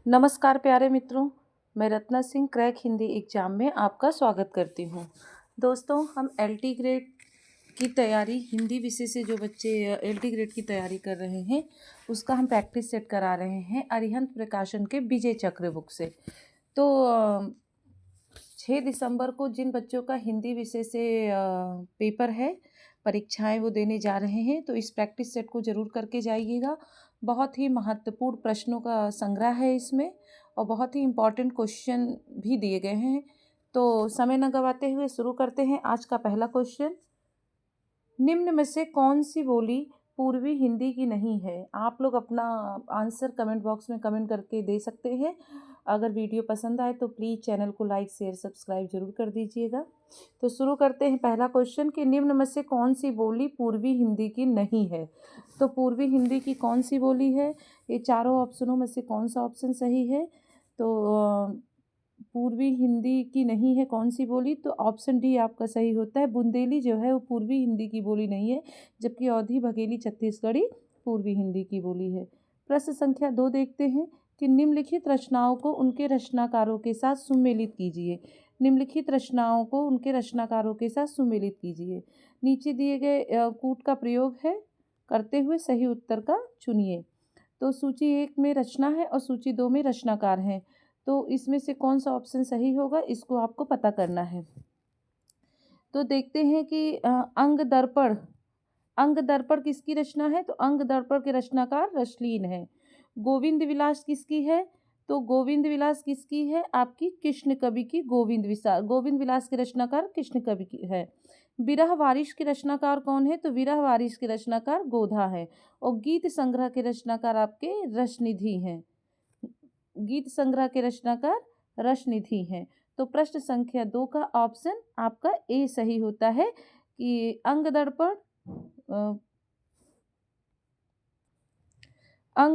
नमस्कार प्यारे मित्रों, मैं रत्ना सिंह क्रैक हिंदी एग्जाम में आपका स्वागत करती हूँ। दोस्तों, हम एलटी ग्रेड की तैयारी हिंदी विषय से जो बच्चे एलटी ग्रेड की तैयारी कर रहे हैं उसका हम प्रैक्टिस सेट करा रहे हैं अरिहंत प्रकाशन के विजय चक्र बुक से। तो 6 दिसंबर को जिन बच्चों का हिंदी विषय से पेपर है, परीक्षाएं वो देने जा रहे हैं, तो इस प्रैक्टिस सेट को ज़रूर करके जाइएगा। बहुत ही महत्वपूर्ण प्रश्नों का संग्रह है इसमें और बहुत ही इम्पॉर्टेंट क्वेश्चन भी दिए गए हैं। तो समय न गवाते हुए शुरू करते हैं आज का पहला क्वेश्चन। निम्न में से कौन सी बोली पूर्वी हिंदी की नहीं है? आप लोग अपना आंसर कमेंट बॉक्स में कमेंट करके दे सकते हैं। अगर वीडियो पसंद आए तो प्लीज़ चैनल को लाइक शेयर सब्सक्राइब जरूर कर दीजिएगा। तो शुरू करते हैं पहला क्वेश्चन कि निम्न में से कौन सी बोली पूर्वी हिंदी की नहीं है? तो पूर्वी हिंदी की कौन सी बोली है? ये चारों ऑप्शनों में से कौन सा ऑप्शन सही है? तो पूर्वी हिंदी की नहीं है कौन सी बोली? तो ऑप्शन डी आपका सही होता है। बुंदेली जो है वो पूर्वी हिंदी की बोली नहीं है, जबकि अवधी बघेली छत्तीसगढ़ी पूर्वी हिंदी की बोली है। प्रश्न संख्या 2 देखते हैं कि निम्नलिखित रचनाओं को उनके रचनाकारों के साथ सुमेलित कीजिए। निम्नलिखित रचनाओं को उनके रचनाकारों के साथ सुमेलित कीजिए। नीचे दिए गए कूट का प्रयोग है करते हुए सही उत्तर का चुनिए। तो सूची 1 में रचना है और सूची 2 में रचनाकार हैं। तो इसमें से कौन सा ऑप्शन सही होगा, इसको आपको पता करना है। तो देखते हैं कि अंग दर्पण, अंग दर्पण किसकी रचना है? तो अंग दर्पण के रचनाकार रश्लीन है। गोविंद विलास किसकी है? तो गोविंद विलास किसकी है? आपकी कृष्ण कवि की गोविंद विलास के रचनाकार कृष्ण कवि की है। विरह वारिश के रचनाकार कौन है? तो विरह वारिश के रचनाकार गोधा है। और गीत संग्रह के रचनाकार आपके रसनिधि हैं। गीत संग्रह के रचनाकार रसनिधि हैं। तो प्रश्न संख्या 2 का ऑप्शन आपका ए सही होता है कि अंग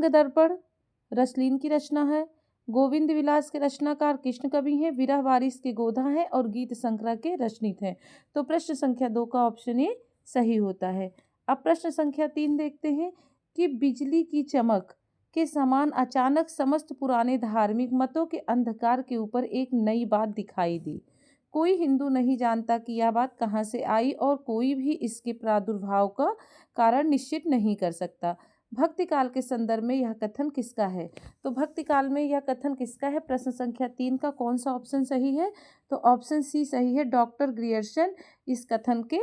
दर्पण रसलीन की रचना है। गोविंद विलास के रचनाकार कृष्ण कवि हैं। विरह वारिस के गोधा हैं और गीत संग्रह के रचनित हैं। तो प्रश्न संख्या 2 का ऑप्शन ए सही होता है। अब प्रश्न संख्या 3 देखते हैं कि बिजली की चमक के समान अचानक समस्त पुराने धार्मिक मतों के अंधकार के ऊपर एक नई बात दिखाई दी। कोई हिंदू नहीं जानता कि यह बात कहाँ से आई और कोई भी इसके प्रादुर्भाव का कारण निश्चित नहीं कर सकता। भक्ति काल के संदर्भ में यह कथन किसका है? तो भक्ति काल में यह कथन किसका है? प्रश्न संख्या 3 का कौन सा ऑप्शन सही है? तो ऑप्शन सी सही है, डॉक्टर ग्रियर्सन इस कथन के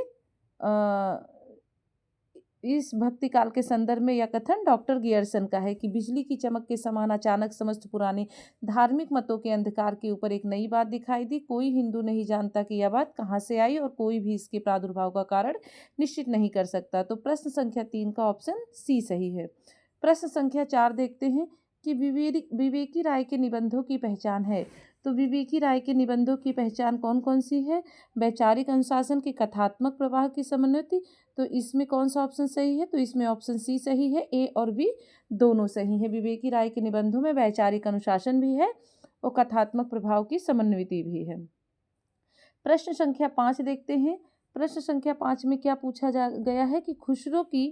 इस भक्ति काल के संदर्भ में यह कथन डॉक्टर गियर्सन का है कि बिजली की चमक के समान अचानक समस्त पुराने धार्मिक मतों के अंधकार के ऊपर एक नई बात दिखाई दी। कोई हिंदू नहीं जानता कि यह बात कहाँ से आई और कोई भी इसके प्रादुर्भाव का कारण निश्चित नहीं कर सकता। तो प्रश्न संख्या 3 का ऑप्शन सी सही है। प्रश्न संख्या 4 देखते हैं कि विवेकी राय के निबंधों की पहचान है। तो विवेकी राय के निबंधों की पहचान कौन कौन सी है? वैचारिक अनुशासन के कथात्मक प्रवाह की समन्वय। तो इसमें कौन सा ऑप्शन सही है? तो इसमें ऑप्शन सी सही है, ए और बी दोनों सही है। विवेकी राय के निबंधों में वैचारिक अनुशासन भी है और कथात्मक प्रभाव की समन्विति भी है। प्रश्न संख्या 5 देखते हैं। प्रश्न संख्या 5 में क्या पूछा गया है कि खुसरो की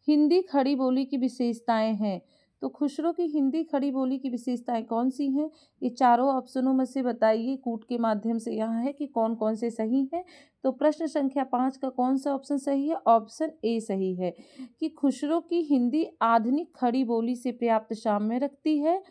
हिंदी खड़ी बोली की विशेषताएं हैं। तो खुसरो की हिंदी खड़ी बोली की विशेषताएं कौन सी हैं? ये चारों ऑप्शनों में से बताइए कूट के माध्यम से यहाँ है कि कौन कौन से सही हैं। तो प्रश्न संख्या 5 का कौन सा ऑप्शन सही है? ऑप्शन ए सही है कि खुसरो की हिंदी आधुनिक खड़ी बोली से पर्याप्त साम्य रखती है।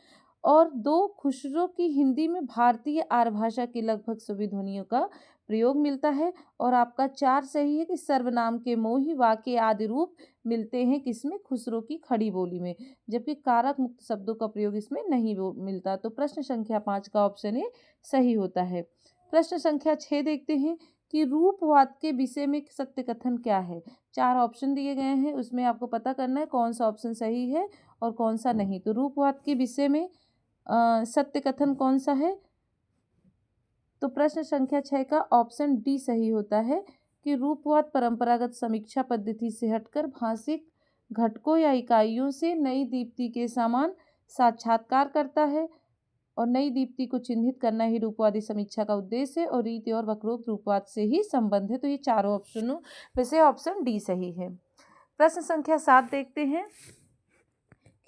और 2, खुसरो की हिंदी में भारतीय आर्य भाषा के लगभग सभी ध्वनियों का प्रयोग मिलता है। और आपका 4 सही है कि सर्वनाम के मोही वाक्य आदि रूप मिलते हैं किसमें? खुसरो की खड़ी बोली में, जबकि कारक मुक्त शब्दों का प्रयोग इसमें नहीं मिलता। तो प्रश्न संख्या 5 का ऑप्शन ए सही होता है। प्रश्न संख्या 6 देखते हैं कि रूपवाद के विषय में सत्य कथन क्या है? 4 ऑप्शन दिए गए हैं, उसमें आपको पता करना है कौन सा ऑप्शन सही है और कौन सा नहीं। तो रूपवाद के विषय में सत्य कथन कौन सा है? तो प्रश्न संख्या 6 का ऑप्शन डी सही होता है कि रूपवाद परंपरागत समीक्षा पद्धति से हटकर भाषिक घटकों या इकाइयों से नई दीप्ति के समान साक्षात्कार करता है और नई दीप्ति को चिन्हित करना ही रूपवादी समीक्षा का उद्देश्य है और रीति और वक्रोक्त रूपवाद से ही संबंध है। तो ये चारों ऑप्शनों में से ऑप्शन डी सही है। प्रश्न संख्या 7 देखते हैं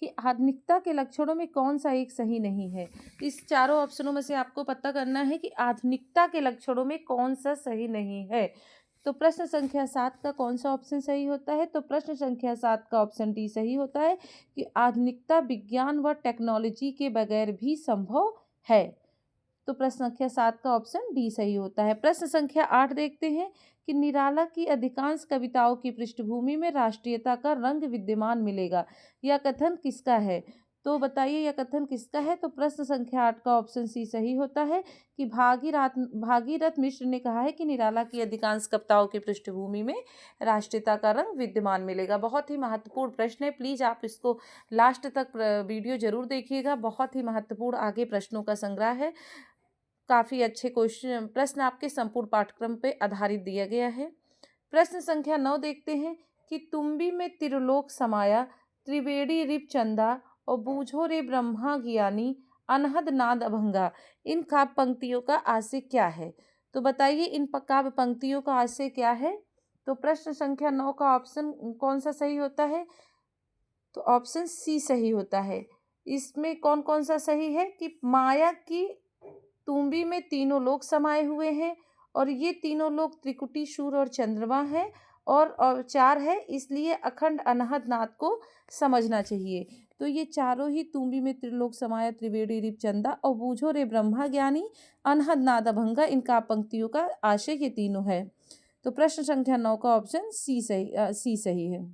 कि आधुनिकता के लक्षणों में कौन सा एक सही नहीं है। इस चारों ऑप्शनों में से आपको पता करना है कि आधुनिकता के लक्षणों में कौन सा सही नहीं है। तो प्रश्न संख्या 7 का कौन सा ऑप्शन सही होता है? तो प्रश्न संख्या 7 का ऑप्शन डी सही होता है कि आधुनिकता विज्ञान व टेक्नोलॉजी के बगैर भी संभव है। तो प्रश्न संख्या 7 का ऑप्शन डी सही होता है। प्रश्न संख्या 8 देखते हैं कि निराला की अधिकांश कविताओं की पृष्ठभूमि में राष्ट्रीयता का रंग विद्यमान मिलेगा। यह कथन किसका है? तो बताइए यह कथन किसका है? तो प्रश्न संख्या 8 का ऑप्शन सी सही होता है कि भागीरथ मिश्र ने कहा है कि निराला की अधिकांश कविताओं की पृष्ठभूमि में राष्ट्रीयता का रंग विद्यमान मिलेगा। बहुत ही महत्वपूर्ण प्रश्न है, प्लीज आप इसको लास्ट तक वीडियो जरूर देखिएगा। बहुत ही महत्वपूर्ण आगे प्रश्नों का संग्रह है। काफ़ी अच्छे क्वेश्चन प्रश्न आपके संपूर्ण पाठ्यक्रम पे आधारित दिया गया है। प्रश्न संख्या 9 देखते हैं कि तुम्बी में त्रिलोक समाया, त्रिवेणी रिप चंदा और बूझो रे ब्रह्मा ज्ञानी, अनहद नाद अभंगा। इन काव्य पंक्तियों का आशय क्या है? तो बताइए इन काव्य पंक्तियों का आशय क्या है? तो प्रश्न संख्या 9 का ऑप्शन कौन सा सही होता है? तो ऑप्शन सी सही होता है। इसमें कौन कौन सा सही है कि माया की तुम्बी में तीनों लोग समाये हुए हैं और ये तीनों लोग त्रिकुटी, सूर्य और चंद्रमा हैं और 4 है, इसलिए अखंड अनहद नाद को समझना चाहिए। तो ये चारों ही तुम्बी में त्रिलोक समाया, त्रिवेणी रिप चंदा और बूझो रे ब्रह्मा ज्ञानी, अनहद नाद अभंगा, इनका पंक्तियों का आशय ये तीनों है। तो प्रश्न संख्या 9 का ऑप्शन सी सही है।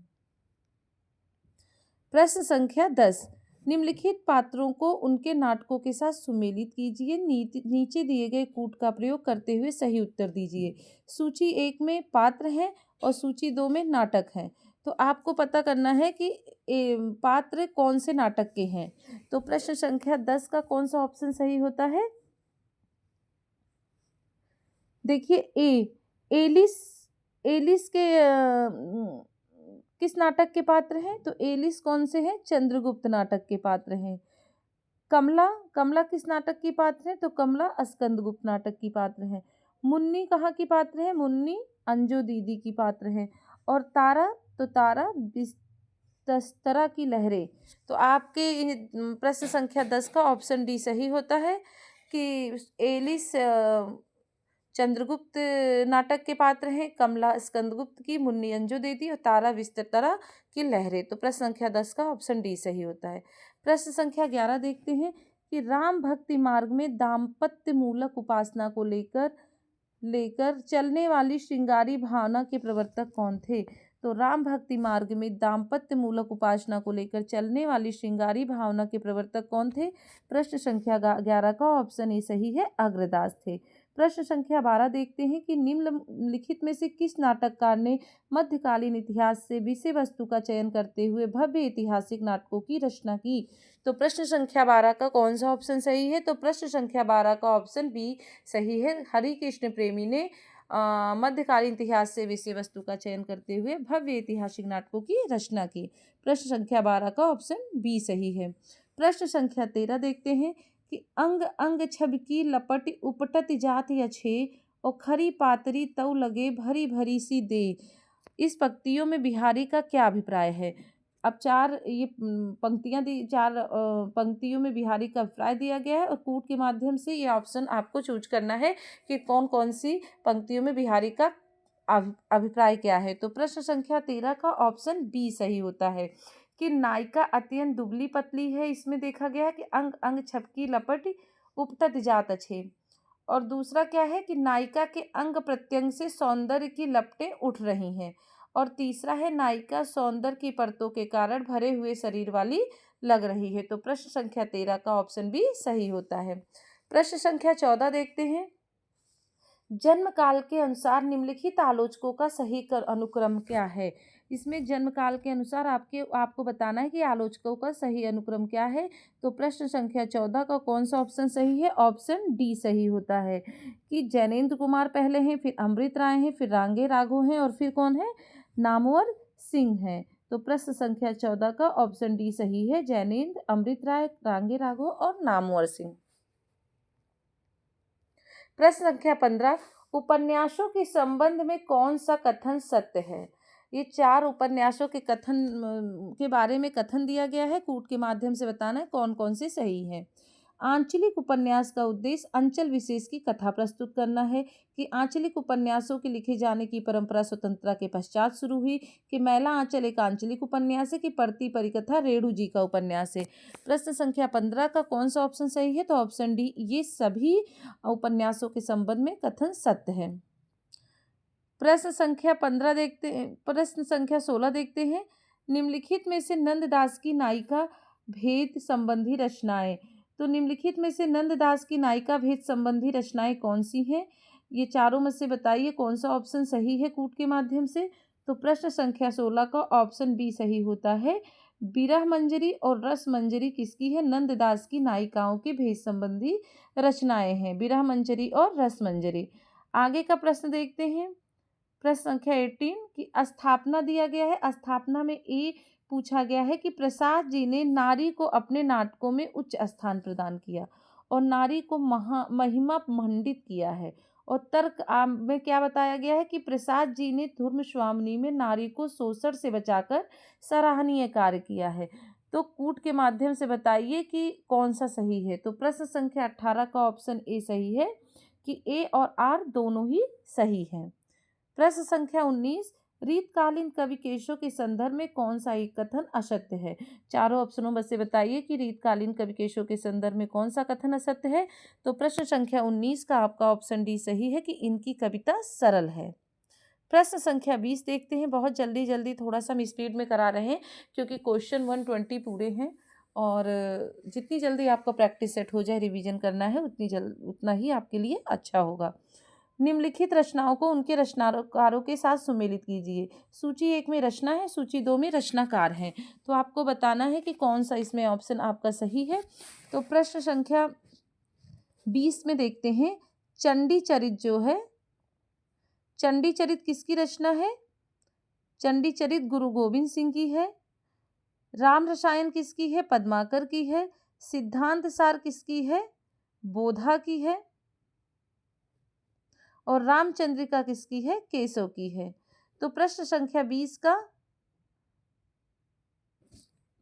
प्रश्न संख्या 10, निम्नलिखित पात्रों को उनके नाटकों के साथ सुमेलित कीजिए। नीचे दिए गए कूट का प्रयोग करते हुए सही उत्तर दीजिए। सूची 1 में पात्र हैं और सूची 2 में नाटक हैं। तो आपको पता करना है कि पात्र कौन से नाटक के हैं। तो प्रश्न संख्या 10 का कौन सा ऑप्शन सही होता है? देखिए एलिस के किस नाटक के पात्र हैं? तो एलिस कौन से हैं? चंद्रगुप्त नाटक के पात्र हैं। कमला किस नाटक की पात्र है? तो कमला स्कंदगुप्त नाटक की पात्र है। मुन्नी कहाँ की पात्र है? मुन्नी अंजो दीदी की पात्र है। और तारा बिस्तरा की लहरें। तो आपके प्रश्न संख्या 10 का ऑप्शन डी सही होता है कि एलिस चंद्रगुप्त नाटक के पात्र हैं, कमला स्कंदगुप्त की, मुन्नी अंजो दीदी और तारा बिस्तरा की लहरें। तो प्रश्न संख्या 10 का ऑप्शन डी सही होता है। प्रश्न संख्या 11 देखते हैं कि राम भक्ति मार्ग में दाम्पत्य मूलक उपासना को लेकर चलने वाली श्रृंगारी भावना के प्रवर्तक कौन थे? तो राम भक्ति मार्ग में दाम्पत्य मूलक उपासना को लेकर चलने वाली श्रृंगारी भावना के प्रवर्तक कौन थे? प्रश्न संख्या 11 का ऑप्शन ए सही है, अग्रदास थे। प्रश्न संख्या 12 देखते हैं कि निम्नलिखित में से किस नाटककार ने मध्यकालीन इतिहास से विषय वस्तु का चयन करते हुए भव्य ऐतिहासिक नाटकों की रचना की? तो प्रश्न संख्या 12 का कौन सा ऑप्शन सही है? तो प्रश्न संख्या 12 का ऑप्शन बी सही है। हरिकृष्ण प्रेमी ने मध्यकालीन इतिहास से विषय वस्तु का चयन करते हुए भव्य ऐतिहासिक नाटकों की रचना की। प्रश्न संख्या 12 का ऑप्शन बी सही है। प्रश्न संख्या 13 देखते हैं कि अंग अंग छब की लपट उपटत जात अच्छे और खरी पातरी तव लगे भरी भरी सी दे। इस पंक्तियों में बिहारी का क्या अभिप्राय है? अब चार पंक्तियों में बिहारी का अभिप्राय दिया गया है और कूट के माध्यम से ये ऑप्शन आपको चूज करना है कि कौन कौन सी पंक्तियों में बिहारी का अभिप्राय क्या है। तो प्रश्न संख्या 13 का ऑप्शन बी सही होता है कि नायिका अत्यंत दुबली पतली है। इसमें देखा गया है कि अंग अंग छपकी लपट उपटत जात अच्छे। और दूसरा क्या है कि नायिका के अंग प्रत्यंग से सौंदर्य की लपटें उठ रही हैं। और तीसरा है नायिका सौंदर्य की परतों के कारण भरे हुए शरीर वाली लग रही है। तो प्रश्न संख्या 13 का ऑप्शन भी सही होता है। प्रश्न संख्या 14 देखते हैं, जन्म काल के अनुसार निम्नलिखित आलोचकों का सही अनुक्रम क्या है? इसमें जन्म काल के अनुसार आपको बताना है कि आलोचकों का सही अनुक्रम क्या है। तो प्रश्न संख्या 14 का कौन सा ऑप्शन सही है? ऑप्शन डी सही होता है कि जैनेन्द्र कुमार पहले हैं, फिर अमृत राय हैं, फिर रांगे राघव हैं और फिर कौन है? नामवर सिंह हैं। तो प्रश्न संख्या 14 का ऑप्शन डी सही है, जैनेन्द्र, अमृत राय, रांगे राघव और नामवर सिंह। प्रश्न संख्या 15, उपन्यासों के संबंध में कौन सा कथन सत्य है? ये 4 उपन्यासों के कथन के बारे में कथन दिया गया है। कूट के माध्यम से बताना है कौन कौन से सही है। आंचलिक उपन्यास का उद्देश्य अंचल विशेष की कथा प्रस्तुत करना है कि आंचलिक उपन्यासों के लिखे जाने की परंपरा स्वतंत्रता के पश्चात शुरू हुई, कि मैला आंचल एक आंचलिक उपन्यास है, कि पढ़ती परिकथा रेणु जी का उपन्यास है। प्रश्न संख्या 15 का कौन सा ऑप्शन सही है? तो ऑप्शन डी, ये सभी उपन्यासों के संबंध में कथन सत्य है। प्रश्न संख्या 16 देखते हैं। निम्नलिखित में से नंददास की नायिका भेद संबंधी रचनाएं, तो निम्नलिखित में से नंददास की नायिका भेद संबंधी रचनाएं कौन सी हैं? ये चारों में से बताइए कौन सा ऑप्शन सही है कूट के माध्यम से। तो प्रश्न संख्या 16 का ऑप्शन बी सही होता है। विरह मंजरी और रस मंजरी किसकी है? नंददास की नायिकाओं के भेद संबंधी रचनाएं हैं, विरह मंजरी और रस मंजरी। आगे का प्रश्न देखते हैं। प्रश्न संख्या 18 की स्थापना दिया गया है। स्थापना में ए पूछा गया है कि प्रसाद जी ने नारी को अपने नाटकों में उच्च स्थान प्रदान किया और नारी को महिमा मंडित किया है। और तर्क में क्या बताया गया है कि प्रसाद जी ने धर्म स्वामिनी में नारी को शोषण से बचाकर सराहनीय कार्य किया है। तो कूट के माध्यम से बताइए कि कौन सा सही है। तो प्रश्न संख्या 18 का ऑप्शन ए सही है कि ए और आर दोनों ही सही हैं। प्रश्न संख्या 19, रीतकालीन कवि केशव के संदर्भ में कौन सा एक कथन असत्य है? चारों ऑप्शनों में से बताइए कि रीतकालीन कवि केशव के संदर्भ में कौन सा कथन असत्य है। तो प्रश्न संख्या 19 का आपका ऑप्शन डी सही है कि इनकी कविता सरल है। प्रश्न संख्या 20 देखते हैं। बहुत जल्दी जल्दी थोड़ा सा हम स्पीड में करा रहे हैं क्योंकि क्वेश्चन 120 पूरे हैं और जितनी जल्दी आपका प्रैक्टिस सेट हो जाए, रिवीजन करना है, उतना ही आपके लिए अच्छा होगा। निम्नलिखित रचनाओं को उनके रचनाकारों के साथ सुमेलित कीजिए। सूची 1 में रचना है, सूची 2 में रचनाकार हैं। तो आपको बताना है कि कौन सा इसमें ऑप्शन आपका सही है। तो प्रश्न संख्या 20 में देखते हैं। चंडी चरित जो है, चंडी चरित किसकी रचना है? चंडी चरित गुरु गोविंद सिंह की है। राम रसायन किसकी है? पद्माकर की है। सिद्धांत सार किसकी है? बोधा की है। और रामचंद्रिका किसकी है? केशव की है। तो प्रश्न संख्या 20 का,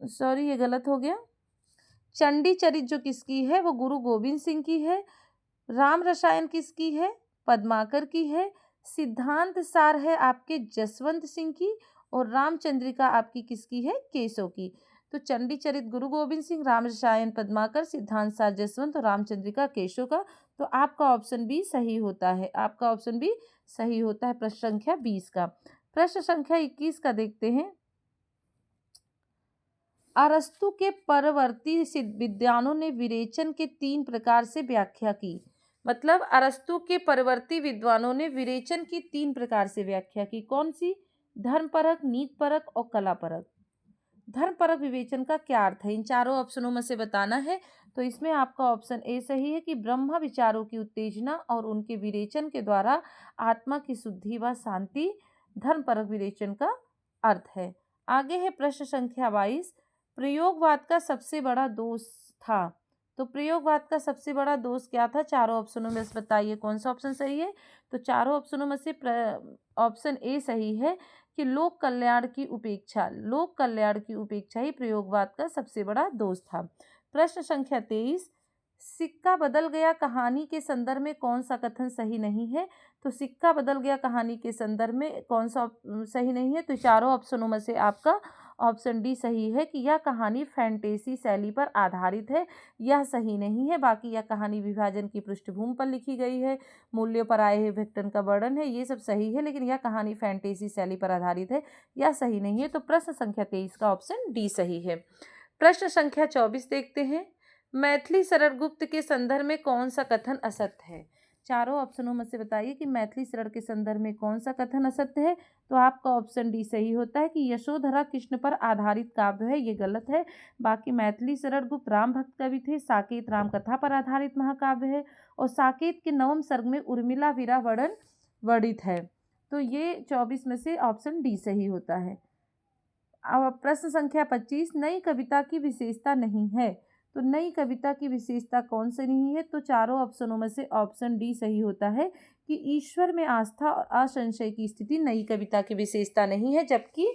सॉरी ये गलत हो गया। चंडी चरित जो किसकी है वो गुरु गोविंद सिंह की है। राम रसायन किसकी है? पद्माकर की है। सिद्धांत सार है आपके जसवंत सिंह की और रामचंद्रिका आपकी किसकी है? केशव की। तो चंडी चरित गुरु गोविंद सिंह, राम रसायन पद्माकर, सिद्धांत सार जसवंत और रामचंद्रिका केशव का। तो आपका ऑप्शन बी सही होता है। आपका ऑप्शन बी सही होता है प्रश्न संख्या 20 का। प्रश्न संख्या 21 का देखते हैं। अरस्तु के परवर्ती विद्वानों ने विरेचन के 3 प्रकार से व्याख्या की। मतलब अरस्तु के परवर्ती विद्वानों ने विरेचन की 3 प्रकार से व्याख्या की। कौन सी? धर्मपरक, नीतिपरक और कलापरक। धर्मपरक विवेचन का क्या अर्थ है? इन चारों ऑप्शनों में से बताना है। तो इसमें आपका ऑप्शन ए सही है कि ब्रह्म विचारों की उत्तेजना और उनके विरेचन के द्वारा आत्मा की शुद्धि व शांति धर्मपरक विवेचन का अर्थ है। आगे है प्रश्न संख्या 22। प्रयोगवाद का सबसे बड़ा दोष था। तो प्रयोगवाद का सबसे बड़ा दोष क्या था? चारों ऑप्शनों में से बताइए कौन सा ऑप्शन सही है। तो चारों ऑप्शनों में से ऑप्शन ए सही है कि लोक कल्याण की उपेक्षा, लोक कल्याण की उपेक्षा ही प्रयोगवाद का सबसे बड़ा दोष था। प्रश्न संख्या 23, सिक्का बदल गया कहानी के संदर्भ में कौन सा कथन सही नहीं है? तो सिक्का बदल गया कहानी के संदर्भ में कौन सा सही नहीं है? तो चारों ऑप्शनों में से आपका ऑप्शन डी सही है कि यह कहानी फैंटेसी शैली पर आधारित है। यह सही नहीं है। बाकी यह कहानी विभाजन की पृष्ठभूमि पर लिखी गई है, मूल्यों पर आए हुए विघटन का वर्णन है, ये सब सही है, लेकिन यह कहानी फैंटेसी शैली पर आधारित है, यह सही नहीं है। तो प्रश्न संख्या 23 का ऑप्शन डी सही है। प्रश्न संख्या 24 देखते हैं। मैथिली शरण गुप्त के संदर्भ में कौन सा कथन असत्य है? चारों ऑप्शनों में से बताइए कि मैथिली शरण के संदर्भ में कौन सा कथन असत्य है। तो आपका ऑप्शन डी सही होता है कि यशोधरा कृष्ण पर आधारित काव्य है, ये गलत है। बाकी मैथिली शरण गुप्त राम भक्त कवि थे। साकेत राम कथा पर आधारित महाकाव्य है और साकेत के 9वें सर्ग में उर्मिला वीरा वर्णन वर्णित है। तो ये 24 में से ऑप्शन डी सही होता है। अब प्रश्न संख्या 25, नई कविता की विशेषता नहीं है। तो नई कविता की विशेषता कौन सी नहीं है? तो चारों ऑप्शनों में से ऑप्शन डी सही होता है कि ईश्वर में आस्था और असंशय की स्थिति नई कविता की विशेषता नहीं है, जबकि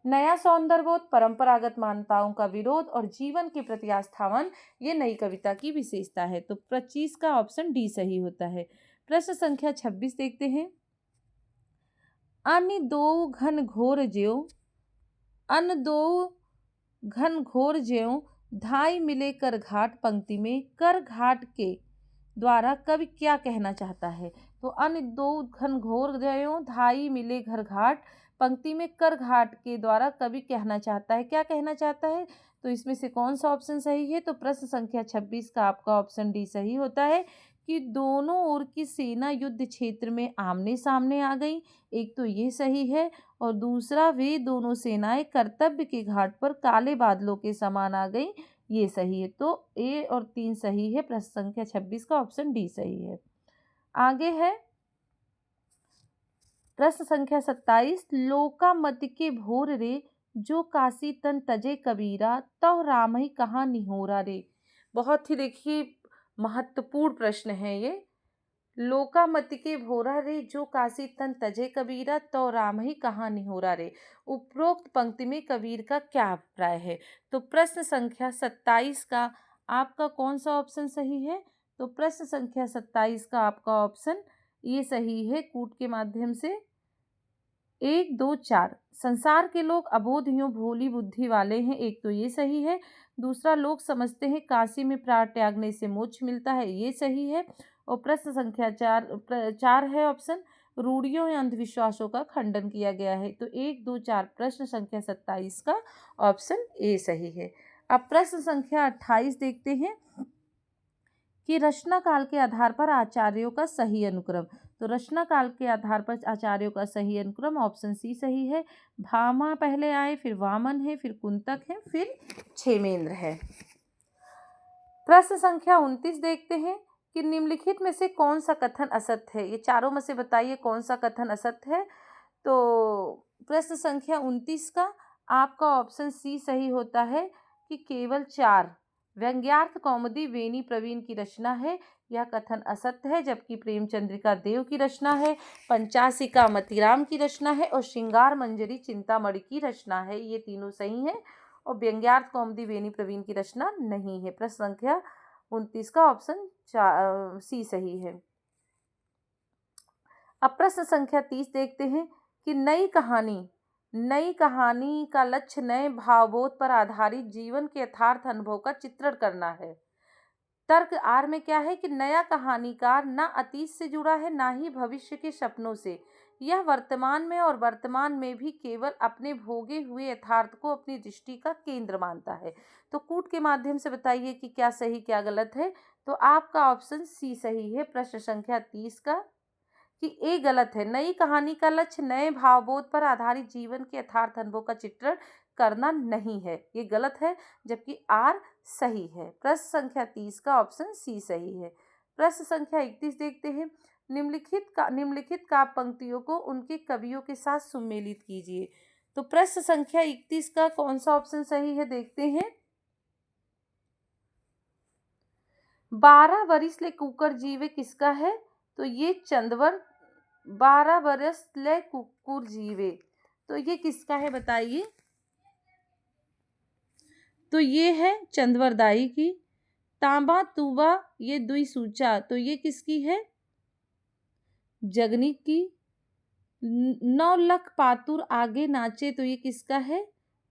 नया सौंदर्यबोध, परंपरागत मान्यताओं का विरोध और जीवन के प्रति आस्थावान ये नई कविता की विशेषता है। तो 25 का ऑप्शन डी सही होता है। प्रश्न संख्या 26 देखते हैं। अन्य दो घन घोर ज्यों अन दो घन घोर ज्यों धाई मिले कर घाट पंक्ति में कर घाट के द्वारा कवि क्या कहना चाहता है? तो अन्य दो घन घोर ज्यों धाई मिले घर घाट पंक्ति में कर घाट के द्वारा कवि कहना चाहता है, क्या कहना चाहता है? तो इसमें से कौन सा ऑप्शन सही है? तो प्रश्न संख्या 26 का आपका ऑप्शन डी सही होता है कि दोनों ओर की सेना युद्ध क्षेत्र में आमने सामने आ गई। एक तो ये सही है और दूसरा वे दोनों सेनाएं कर्तव्य के घाट पर काले बादलों के समान आ गई, ये सही है। तो ए और 3 सही है। प्रश्न संख्या 26 का ऑप्शन डी सही है। आगे है प्रश्न संख्या 27। लोका मत के भोर रे जो काशी तन तजे कबीरा तव राम ही कहाँ निहोरा रे। बहुत ही देखिए महत्वपूर्ण प्रश्न है ये। लोका मत के भोरा रे जो काशी तन तजे कबीरा तो राम ही कहाँ निहोरा रे। उपरोक्त पंक्ति में कबीर का क्या अभिप्राय है? तो प्रश्न संख्या 27 का आपका कौन सा ऑप्शन सही है? तो प्रश्न संख्या 27 का आपका ऑप्शन ये सही है। कूट के माध्यम से 1 2 4 संसार के लोग अबोध यूं भोली बुद्धि वाले हैं, एक तो ये सही है। दूसरा लोग समझते हैं काशी में प्राण त्यागने से मोक्ष मिलता है, ये सही है। और प्रश्न संख्या 4 है ऑप्शन, रूढ़ियों या अंधविश्वासों का खंडन किया गया है। तो 1 2 4 प्रश्न संख्या 27 का ऑप्शन ए सही है। अब प्रश्न संख्या 28 देखते हैं कि रचना काल के आधार पर आचार्यों का सही अनुक्रम। तो रचना काल के आधार पर आचार्यों का सही अनुक्रम ऑप्शन सी सही है। भामा पहले आए, फिर वामन है, फिर कुंतक है, फिर क्षेमेंद्र है। प्रश्न संख्या 29 देखते हैं कि निम्नलिखित में से कौन सा कथन असत्य है? ये चारों में से बताइए कौन सा कथन असत्य है। तो प्रश्न संख्या 29 का आपका ऑप्शन सी सही होता है कि केवल 4 व्यंग्यार्थ कौमुदी वेणी प्रवीण की रचना है, यह कथन असत्य है। जबकि प्रेमचंद्रिका देव की रचना है, पंचासिका मतीराम की रचना है और श्रृंगार मंजरी चिंतामणि की रचना है, ये तीनों सही हैं। और व्यंग्यार्थ कौमुदी वेणी प्रवीण की रचना नहीं है। प्रश्न संख्या 29 का ऑप्शन सी सही है। अब प्रश्न संख्या 30 देखते हैं कि नई कहानी का लक्ष्य नए भावबोध पर आधारित जीवन के यथार्थ अनुभव का चित्रण करना है। तर्क आर में क्या है कि नया कहानीकार न अतीत से जुड़ा है, ना ही भविष्य के सपनों से। यह वर्तमान में और वर्तमान में भी केवल अपने भोगे हुए यथार्थ को अपनी दृष्टि का केंद्र मानता है। तो कूट के माध्यम से बताइए कि क्या सही क्या गलत है। तो आपका ऑप्शन सी सही है प्रश्न संख्या 30 का कि ए गलत है। नई कहानी का लक्ष्य नए भावबोध पर आधारित जीवन के यथार्थ अनुभव का चित्रण करना नहीं है, ये गलत है। जबकि आर सही है। प्रश्न संख्या 30 का ऑप्शन सी सही है। प्रश्न संख्या 31 देखते हैं। निम्नलिखित काव्य पंक्तियों को उनके कवियों के साथ सुमेलित कीजिए। तो प्रश्न संख्या 31 का कौन सा ऑप्शन सही है देखते हैं। 12 बरिस ले कुकर जीवे किसका है? तो ये चंदवर 12 बरस ले कुकुर जीवे, तो ये किसका है बताइए। तो ये है चंदवरदाई की। तांबा तूबा ये दुई सूचा, तो ये किसकी है? जगनी की। 9 लख पातुर आगे नाचे, तो ये किसका है?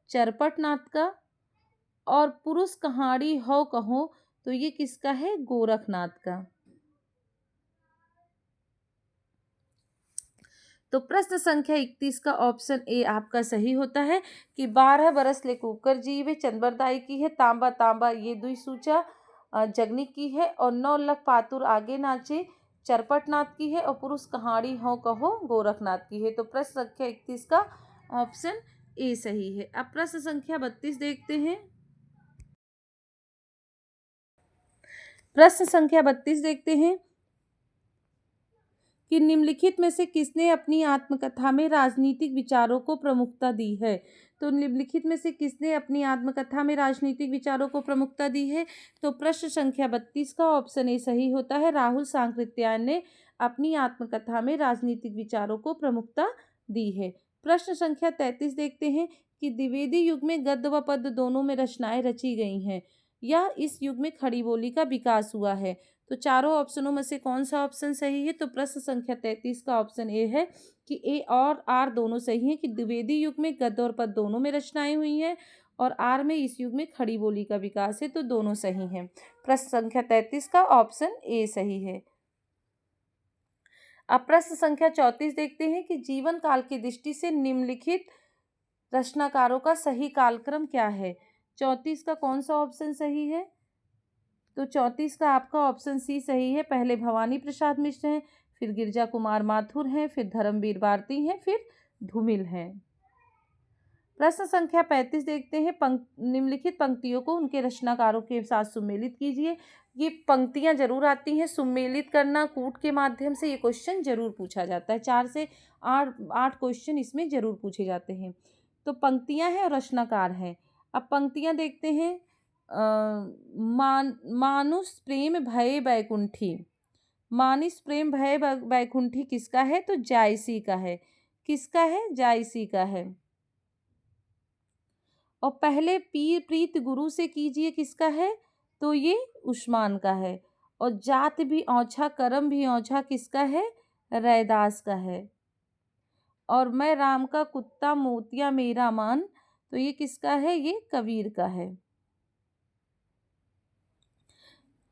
चरपट नाथ का। और पुरुष कहाड़ी हो कहो, तो ये किसका है? गोरखनाथ का। तो प्रश्न संख्या 31 का ऑप्शन ए आपका सही होता है कि 12 बरस ले कुकर जीवे चंदबरदाई की है। तांबा तांबा ये दुई सूचा जगनी की है। और 9 लख पातुर आगे नाचे चरपटनाथ की है। और पुरुष कहाड़ी हो कहो गोरखनाथ की है। तो प्रश्न संख्या 31 का ऑप्शन ए सही है। अब प्रश्न संख्या 32 देखते हैं। प्रश्न संख्या 32 देखते हैं कि कि निम्नलिखित में से किसने अपनी आत्मकथा में राजनीतिक विचारों को प्रमुखता दी है। तो निम्नलिखित में से किसने अपनी आत्मकथा में राजनीतिक विचारों को प्रमुखता दी है। तो प्रश्न संख्या 32 का ऑप्शन ए सही होता है। राहुल सांकृत्यायन ने अपनी आत्मकथा में राजनीतिक विचारों को प्रमुखता दी है। प्रश्न संख्या 33 देखते हैं कि द्विवेदी युग में गद्य व पद्य दोनों में रचनाएं रची गई हैं या इस युग में खड़ी बोली का विकास हुआ है। तो चारों ऑप्शनों में से कौन सा ऑप्शन सही है। तो प्रश्न संख्या 33 का ऑप्शन ए है कि ए और आर दोनों सही हैं कि द्विवेदी युग में गद्य और पद्य दोनों में रचनाएं हुई हैं और आर में इस युग में खड़ी बोली का विकास है। तो दोनों सही हैं। प्रश्न संख्या 33 का ऑप्शन ए सही है। अब प्रश्न संख्या 34 देखते हैं कि जीवन काल की दृष्टि से निम्नलिखित रचनाकारों का सही कालक्रम क्या है। 34 का कौन सा ऑप्शन सही है। तो 34 का आपका ऑप्शन सी सही है। पहले भवानी प्रसाद मिश्र हैं, फिर गिरजा कुमार माथुर हैं, फिर धर्मवीर भारती हैं, फिर धूमिल हैं। प्रश्न संख्या 35 देखते हैं। निम्नलिखित पंक्तियों को उनके रचनाकारों के साथ सुमेलित कीजिए। ये पंक्तियां जरूर आती हैं। सुमेलित करना कूट के माध्यम से ये क्वेश्चन जरूर पूछा जाता है। 4 से 8 क्वेश्चन इसमें जरूर पूछे जाते हैं। तो पंक्तियां हैं और रचनाकार हैं। अब पंक्तियां देखते हैं। मानुष प्रेम भय बैकुंठी। मानुष प्रेम भय बैकुंठी किसका है। तो जायसी का है। किसका है। जायसी का है। और पहले पीर प्रीत गुरु से कीजिए किसका है। तो ये उस्मान का है। और जात भी औंछा करम भी औंछा किसका है। रैदास का है। और मैं राम का कुत्ता मोतिया मेरा मान, तो ये किसका है। ये कबीर का है।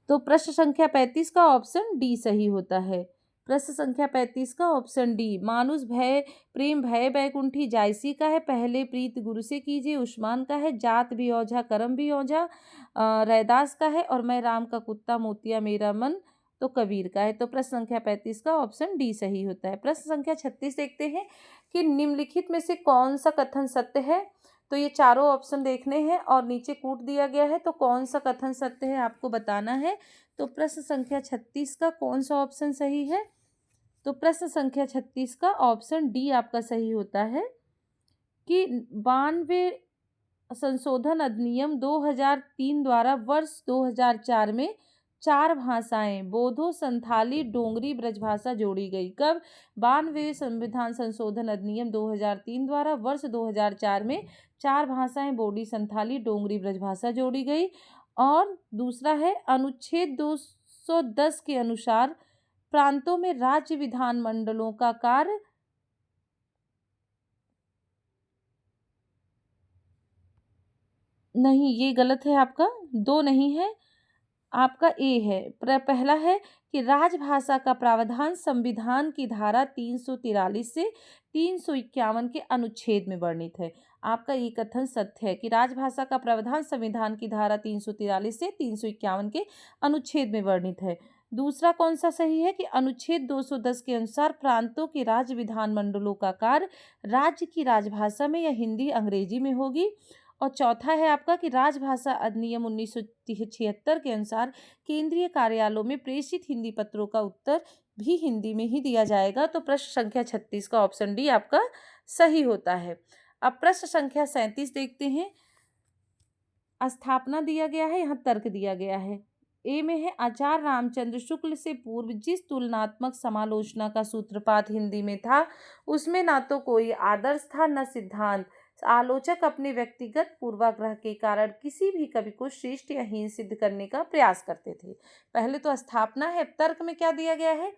तो प्रश्न संख्या 35 का ऑप्शन डी सही होता है। प्रश्न संख्या 35 का ऑप्शन डी मानुष भय प्रेम भय बैकुंठी जायसी का है। पहले प्रीत गुरु से कीजिए उस्मान का है। जात भी औझा करम भी औझा रैदास का है। और मैं राम का कुत्ता मोतिया मेरा मन तो कबीर का है। तो प्रश्न संख्या 35 का ऑप्शन डी सही होता है। प्रश्न संख्या 36 देखते हैं कि निम्नलिखित में से कौन सा कथन सत्य है। तो ये चारों ऑप्शन देखने हैं और नीचे कूट दिया गया है। तो कौन सा कथन सत्य है आपको बताना है। तो प्रश्न संख्या 36 का कौन सा ऑप्शन सही है। तो प्रश्न संख्या 36 का ऑप्शन डी आपका सही होता है कि 92 संशोधन अधिनियम 2003 द्वारा वर्ष 2004 में 4 भाषाएं बोधो संथाली डोंगरी ब्रजभाषा जोड़ी गई। कब। 92 संविधान संशोधन अधिनियम 2003 द्वारा वर्ष 2004 में 4 भाषाएं बोडी संथाली डोंगरी ब्रजभाषा जोड़ी गई। और दूसरा है अनुच्छेद 210 के अनुसार प्रांतों में राज्य विधानमंडलों का कार्य नहीं, ये गलत है आपका। 2 नहीं है, आपका ए है। पहला है कि राजभाषा का प्रावधान संविधान की धारा 343 से 351 के अनुच्छेद में वर्णित है। आपका ये कथन सत्य है कि राजभाषा का प्रावधान संविधान की धारा 343 से 351 के अनुच्छेद में वर्णित है। दूसरा कौन सा सही है कि अनुच्छेद 210 के अनुसार प्रांतों के राज्य विधानमंडलों का कार्य राज्य की राजभाषा में या हिंदी अंग्रेजी में होगी। और चौथा है आपका कि राजभाषा अधिनियम 1976 के अनुसार केंद्रीय कार्यालयों में प्रेषित हिंदी पत्रों का उत्तर भी हिंदी में ही दिया जाएगा। तो प्रश्न संख्या 36 का ऑप्शन डी आपका सही होता है। अब प्रश्न संख्या 37 देखते हैं। स्थापना दिया गया है, यहाँ तर्क दिया गया है। ए में है आचार्य रामचंद्र शुक्ल से पूर्व जिस तुलनात्मक समालोचना का सूत्रपात हिंदी में था उसमें ना तो कोई आदर्श था न सिद्धांत। आलोचक अपने व्यक्तिगत पूर्वाग्रह के कारण किसी भी कवि को श्रेष्ठ या हीन सिद्ध करने का प्रयास करते थे। पहले तो स्थापना है। तर्क में क्या दिया गया है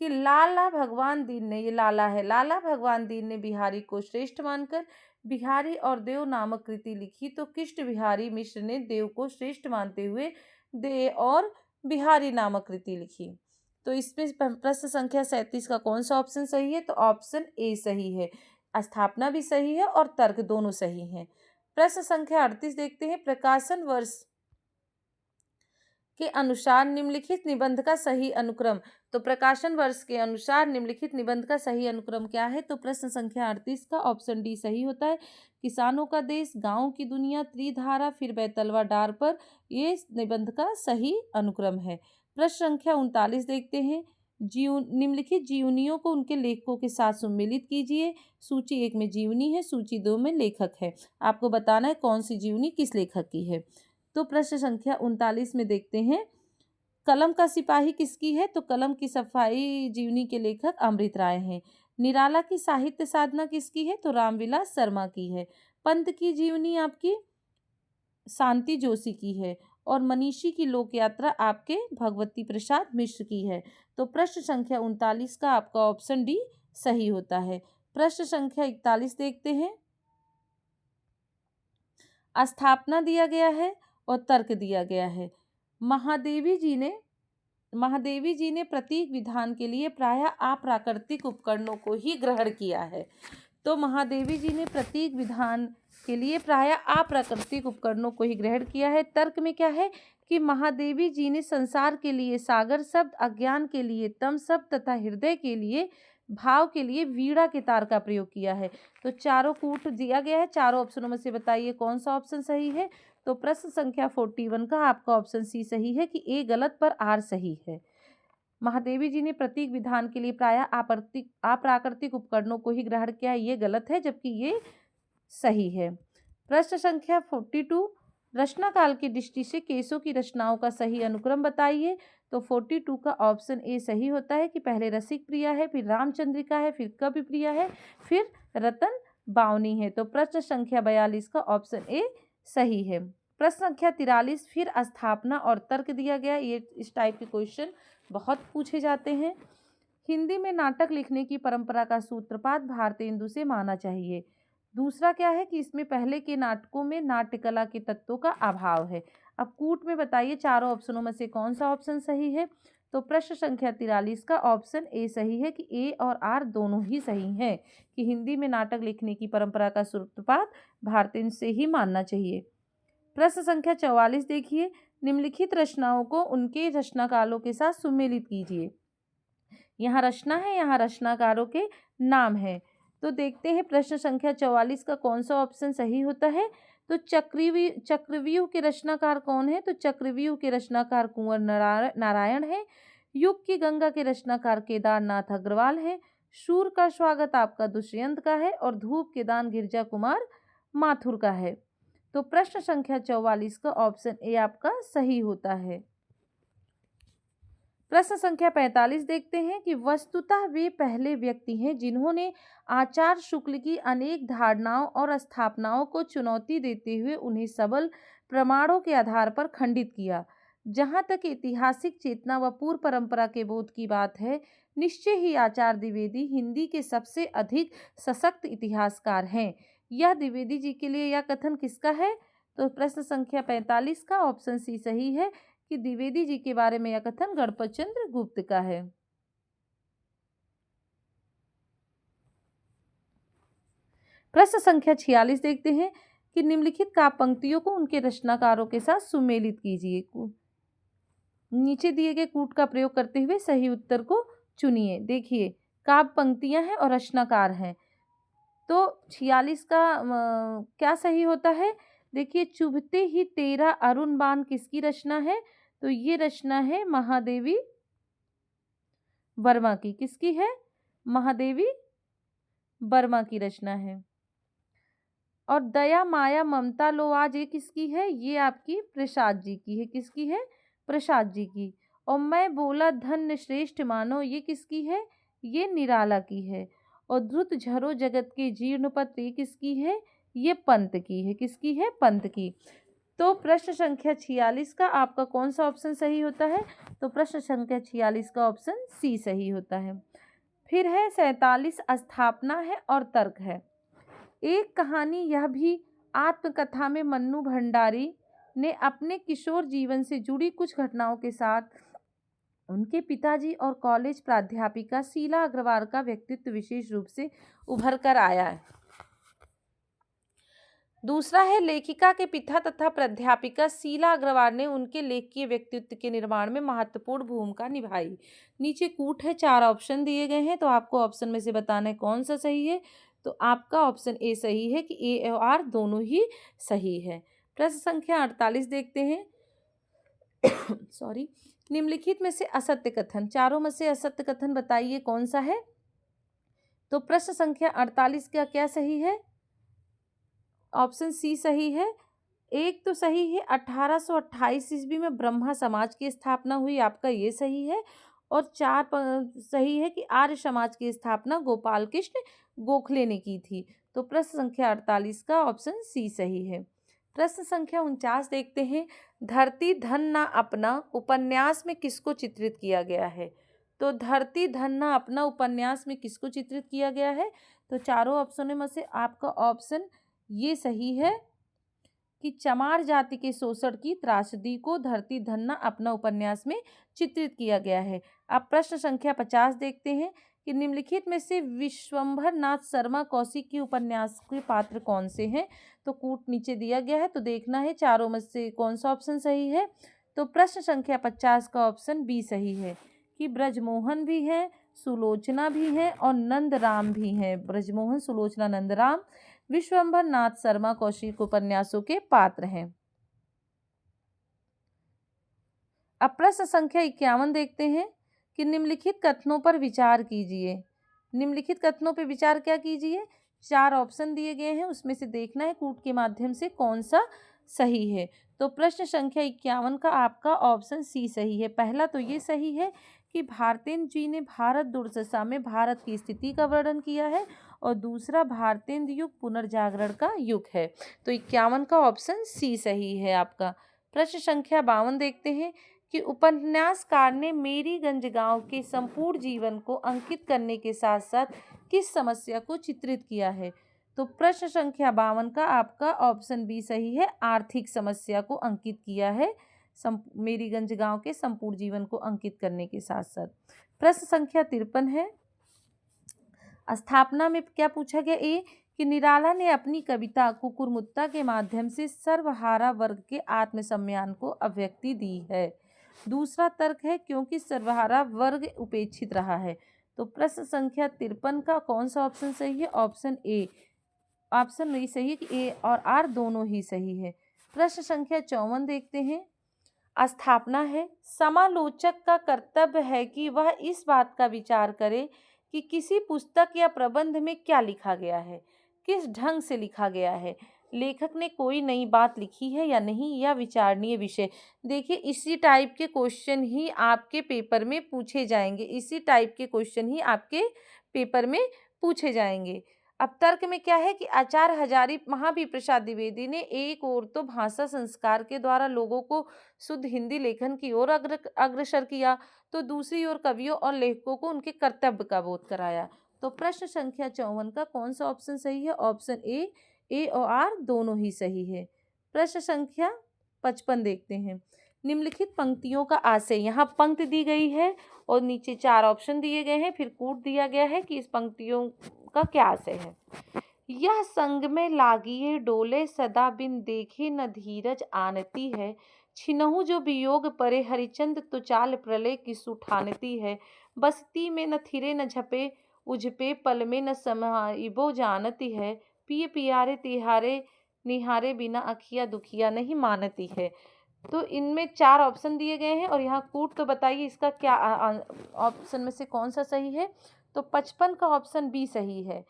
कि लाला भगवान दीन ने, ये लाला है, लाला भगवान दीन ने बिहारी को श्रेष्ठ मानकर बिहारी और देव नामक कृति लिखी। तो कृष्ण बिहारी मिश्र ने देव को श्रेष्ठ मानते हुए दे और बिहारी नामक कृति लिखी। तो इसमें प्रश्न संख्या 37 का कौन सा ऑप्शन सही है। तो ऑप्शन ए सही है। स्थापना भी सही है और तर्क दोनों सही हैं। प्रश्न संख्या 38 देखते हैं। प्रकाशन वर्ष के अनुसार निम्नलिखित निबंध का सही अनुक्रम। तो प्रकाशन वर्ष के अनुसार निम्नलिखित निबंध का सही अनुक्रम क्या है। तो प्रश्न संख्या 38 का ऑप्शन डी सही होता है। किसानों का देश, गांव की दुनिया, त्रिधारा, फिर बैतलवा डार पर, ये निबंध का सही अनुक्रम है। प्रश्न संख्या 39 देखते हैं निम्नलिखित जीवनियों को उनके लेखकों के साथ सम्मिलित कीजिए। सूची 1 में जीवनी है, सूची 2 में लेखक है। आपको बताना है कौन सी जीवनी किस लेखक की है। तो प्रश्न संख्या 39 में देखते हैं, कलम का सिपाही किसकी है? तो कलम की सफाई जीवनी के लेखक अमृत राय हैं। निराला की साहित्य साधना किसकी है? तो रामविलास शर्मा की है। पंत की जीवनी आपकी शांति जोशी की है और मनीषी की लोक यात्रा आपके भगवती प्रसाद मिश्र की है। तो प्रश्न संख्या 39 का आपका ऑप्शन डी सही होता है। प्रश्न संख्या 41 देखते हैं, स्थापना दिया गया है और तर्क दिया गया है। महादेवी जी ने प्रतीक विधान के लिए प्रायः अप्राकृतिक उपकरणों को ही ग्रहण किया है। तो महादेवी जी ने प्रतीक विधान के लिए प्रायः अप्राकृतिक उपकरणों को ही ग्रहण किया है। तर्क में क्या है कि महादेवी जी ने संसार के लिए सागर शब्द, अज्ञान के लिए तम शब्द तथा हृदय के लिए भाव के लिए वीणा के तार का प्रयोग किया है। तो चारों कूट दिया गया है। चारों ऑप्शनों में से बताइए कौन सा ऑप्शन सही है। तो प्रश्न संख्या 41 का आपका ऑप्शन सी सही है कि ए गलत पर आर सही है। महादेवी जी ने प्रतीक विधान के लिए प्रायः अप्राकृतिक उपकरणों को ही ग्रहण किया, ये गलत है, जबकि ये सही है। प्रश्न संख्या 42, रचना काल की दृष्टि से केसों की रचनाओं का सही अनुक्रम बताइए। तो 42 का ऑप्शन ए सही होता है कि पहले रसिक प्रिया है, फिर रामचंद्रिका है, फिर कवि प्रिया है, फिर रतन बावनी है। तो प्रश्न संख्या 42 का ऑप्शन ए सही है। प्रश्न संख्या 43, फिर स्थापना और तर्क दिया गया। ये इस टाइप के क्वेश्चन बहुत पूछे जाते हैं। हिंदी में नाटक लिखने की परंपरा का सूत्रपात भारतेंदु से माना चाहिए। दूसरा क्या है कि इसमें पहले के नाटकों में नाट्य कला के तत्वों का अभाव है। अब कूट में बताइए चारों ऑप्शनों में से कौन सा ऑप्शन सही है। तो प्रश्न संख्या 43 का ऑप्शन ए सही है कि ए और आर दोनों ही सही हैं कि हिंदी में नाटक लिखने की परंपरा का सूत्रपात भारतेंदु से ही मानना चाहिए। प्रश्न संख्या 44 देखिए, निम्नलिखित रचनाओं को उनके रचनाकारों के साथ सुमेलित कीजिए। यहाँ रचना है, यहाँ रचनाकारों के नाम है। तो देखते हैं प्रश्न संख्या 44 का कौन सा ऑप्शन सही होता है। तो चक्रव्यूह के रचनाकार कौन है? तो चक्रव्यूह के रचनाकार कुंवर नारायण है। युग की गंगा के रचनाकार केदारनाथ अग्रवाल है। शूर का स्वागत आपका दुष्यंत का है और धूप के दान गिरजा कुमार माथुर का है। तो प्रश्न संख्या 44 का ऑप्शन ए आपका सही होता है। प्रश्न संख्या 45 देखते हैं कि वस्तुतः वे पहले व्यक्ति हैं जिन्होंने आचार्य शुक्ल की अनेक धारणाओं और स्थापनाओं को चुनौती देते हुए उन्हें सबल प्रमाणों के आधार पर खंडित किया। जहाँ तक ऐतिहासिक चेतना व पूर्व परंपरा के बोध की बात है, निश्चय ही आचार्य द्विवेदी हिंदी के सबसे अधिक सशक्त इतिहासकार हैं। यह द्विवेदी जी के लिए यह कथन किसका है? तो प्रश्न संख्या 45 का ऑप्शन सी सही है कि द्विवेदी जी के बारे में यह कथन गणपत चंद्र गुप्त का है। प्रश्न संख्या 46 देखते हैं कि निम्नलिखित काव्य पंक्तियों को उनके रचनाकारों के साथ सुमेलित कीजिए। नीचे दिए गए कूट का प्रयोग करते हुए सही उत्तर को चुनिए। देखिए काव्य पंक्तियां हैं और रचनाकार हैं। तो 46 का क्या सही होता है? देखिए, चुभते ही तेरा अरुण बाण किसकी रचना है? तो ये रचना है महादेवी वर्मा की। किसकी है? महादेवी वर्मा की रचना है। और दया माया ममता लो आज ये किसकी है? ये आपकी प्रसाद जी की है। किसकी है? प्रसाद जी की। और मैं बोला धन्य श्रेष्ठ मानो ये किसकी है? ये निराला की है। और ध्रुत झरो जगत के जीर्ण पत्र ये किसकी है? ये पंत की है। किसकी है? पंत की। तो प्रश्न संख्या 46 का आपका कौन सा ऑप्शन सही होता है? तो प्रश्न संख्या 46 का ऑप्शन सी सही होता है। फिर है 47, स्थापना है और तर्क है। एक कहानी यह भी आत्मकथा में मन्नू भंडारी ने अपने किशोर जीवन से जुड़ी कुछ घटनाओं के साथ उनके पिताजी और कॉलेज प्राध्यापिका शीला अग्रवाल का व्यक्तित्व विशेष रूप से उभर कर आया है। दूसरा है लेखिका के पिता तथा प्राध्यापिका शीला अग्रवाल ने उनके लेखकीय व्यक्तित्व के निर्माण में महत्वपूर्ण भूमिका निभाई। नीचे कूट है, 4 ऑप्शन दिए गए हैं, तो आपको ऑप्शन में से बताना है कौन सा सही है। तो आपका ऑप्शन ए सही है कि ए और आर दोनों ही सही है। प्रश्न संख्या 48 देखते हैं, सॉरी। निम्नलिखित में से असत्य कथन, चारों में से असत्य कथन बताइए कौन सा है। तो प्रश्न संख्या 48 का क्या सही है? ऑप्शन सी सही है। एक तो सही है, 1828 ईस्वी में ब्रह्मा समाज की स्थापना हुई, आपका ये सही है। और सही है कि आर्य समाज की स्थापना गोपाल कृष्ण गोखले ने की थी। तो प्रश्न संख्या 48 का ऑप्शन सी सही है। प्रश्न संख्या 49 देखते हैं। धरती धन ना अपना उपन्यास में किसको चित्रित किया गया है? तो धरती धन ना अपना उपन्यास में किसको चित्रित किया गया है? तो चारों ऑप्शनों में से आपका ऑप्शन ये सही है कि चमार जाति के शोषण की त्रासदी को धरती धन्ना अपना उपन्यास में चित्रित किया गया है। अब प्रश्न संख्या 50 देखते हैं कि निम्नलिखित में से विश्वंभर नाथ शर्मा कौशिक की उपन्यास के पात्र कौन से हैं? तो कूट नीचे दिया गया है, तो देखना है चारों में से कौन सा ऑप्शन सही है। तो प्रश्न संख्या 50 का ऑप्शन बी सही है कि ब्रजमोहन भी है, सुलोचना भी है और नंदराम भी हैं। ब्रजमोहन, सुलोचना, नंदराम विश्वंभर नाथ शर्मा कौशिक उपन्यासों के पात्र हैं। अब प्रश्न संख्या 51 देखते हैं कि निम्नलिखित कथनों पर विचार कीजिए। निम्नलिखित कथनों पर विचार क्या कीजिए? 4 ऑप्शन दिए गए हैं, उसमें से देखना है कूट के माध्यम से कौन सा सही है। तो प्रश्न संख्या 51 का आपका ऑप्शन सी सही है। पहला तो ये सही है कि भारतेंद्र जी ने भारत दुर्दशा में भारत की स्थिति का वर्णन किया है, और दूसरा भारतेंद्र युग पुनर्जागरण का युग है। तो 51 का ऑप्शन सी सही है आपका। प्रश्न संख्या 52 देखते हैं कि उपन्यासकार ने मेरीगंज गांव के संपूर्ण जीवन को अंकित करने के साथ साथ किस समस्या को चित्रित किया है? तो प्रश्न संख्या 52 का आपका ऑप्शन बी सही है, आर्थिक समस्या को अंकित किया है मेरीगंज गांव के संपूर्ण जीवन को अंकित करने के साथ साथ। प्रश्न संख्या 53 है। स्थापना में क्या पूछा गया? ए कि निराला ने अपनी कविता कुकुरमुत्ता के माध्यम से सर्वहारा वर्ग के आत्मसम्मान को अभिव्यक्ति दी है। दूसरा तर्क है क्योंकि सर्वहारा वर्ग उपेक्षित रहा है। तो प्रश्न संख्या 53 का कौन सा ऑप्शन सही है? Option A. ऑप्शन नहीं सही है कि ए और आर दोनों ही सही है। प्रश्न संख्या 54 देखते हैं। स्थापना है। समालोचक का कर्तव्य है कि वह इस बात का विचार करे कि किसी पुस्तक या प्रबंध में क्या लिखा गया है, किस ढंग से लिखा गया है, लेखक ने कोई नई बात लिखी है या नहीं, या विचारणीय विषय। देखिए, इसी टाइप के क्वेश्चन ही आपके पेपर में पूछे जाएंगे, इसी टाइप के क्वेश्चन ही आपके पेपर में पूछे जाएंगे। अब तर्क में क्या है कि आचार्य हजारी महावीर प्रसाद द्विवेदी ने एक ओर तो भाषा संस्कार के द्वारा लोगों को शुद्ध हिंदी लेखन की ओर अग्रसर किया, तो दूसरी ओर कवियों और लेखकों को उनके कर्तव्य का बोध कराया। तो प्रश्न संख्या 54 का कौन सा ऑप्शन सही है? ऑप्शन ए और आर दोनों ही सही है। प्रश्न संख्या 55 देखते हैं। निम्नलिखित पंक्तियों का आशय, यहाँ पंक्ति दी गई है और नीचे 4 ऑप्शन दिए गए हैं, फिर कूट दिया गया है कि इस पंक्तियों का क्या आशय है। यह संग में लागिए डोले सदा बिन देखे न धीरज आनती है, छिनहु जो वियोग परे हरिचंद तो चाल प्रलय की सुठानती है, बस्ती में न थिरे न झपे उझपे पल में न समाइबो जानती है, पिए पियारे तिहारे निहारे बिना अखिया दुखिया नहीं मानती है। तो इनमें 4 ऑप्शन दिए गए हैं और यहाँ कूट, तो बताइए इसका क्या ऑप्शन में से कौन सा सही है? तो 55 का ऑप्शन बी सही है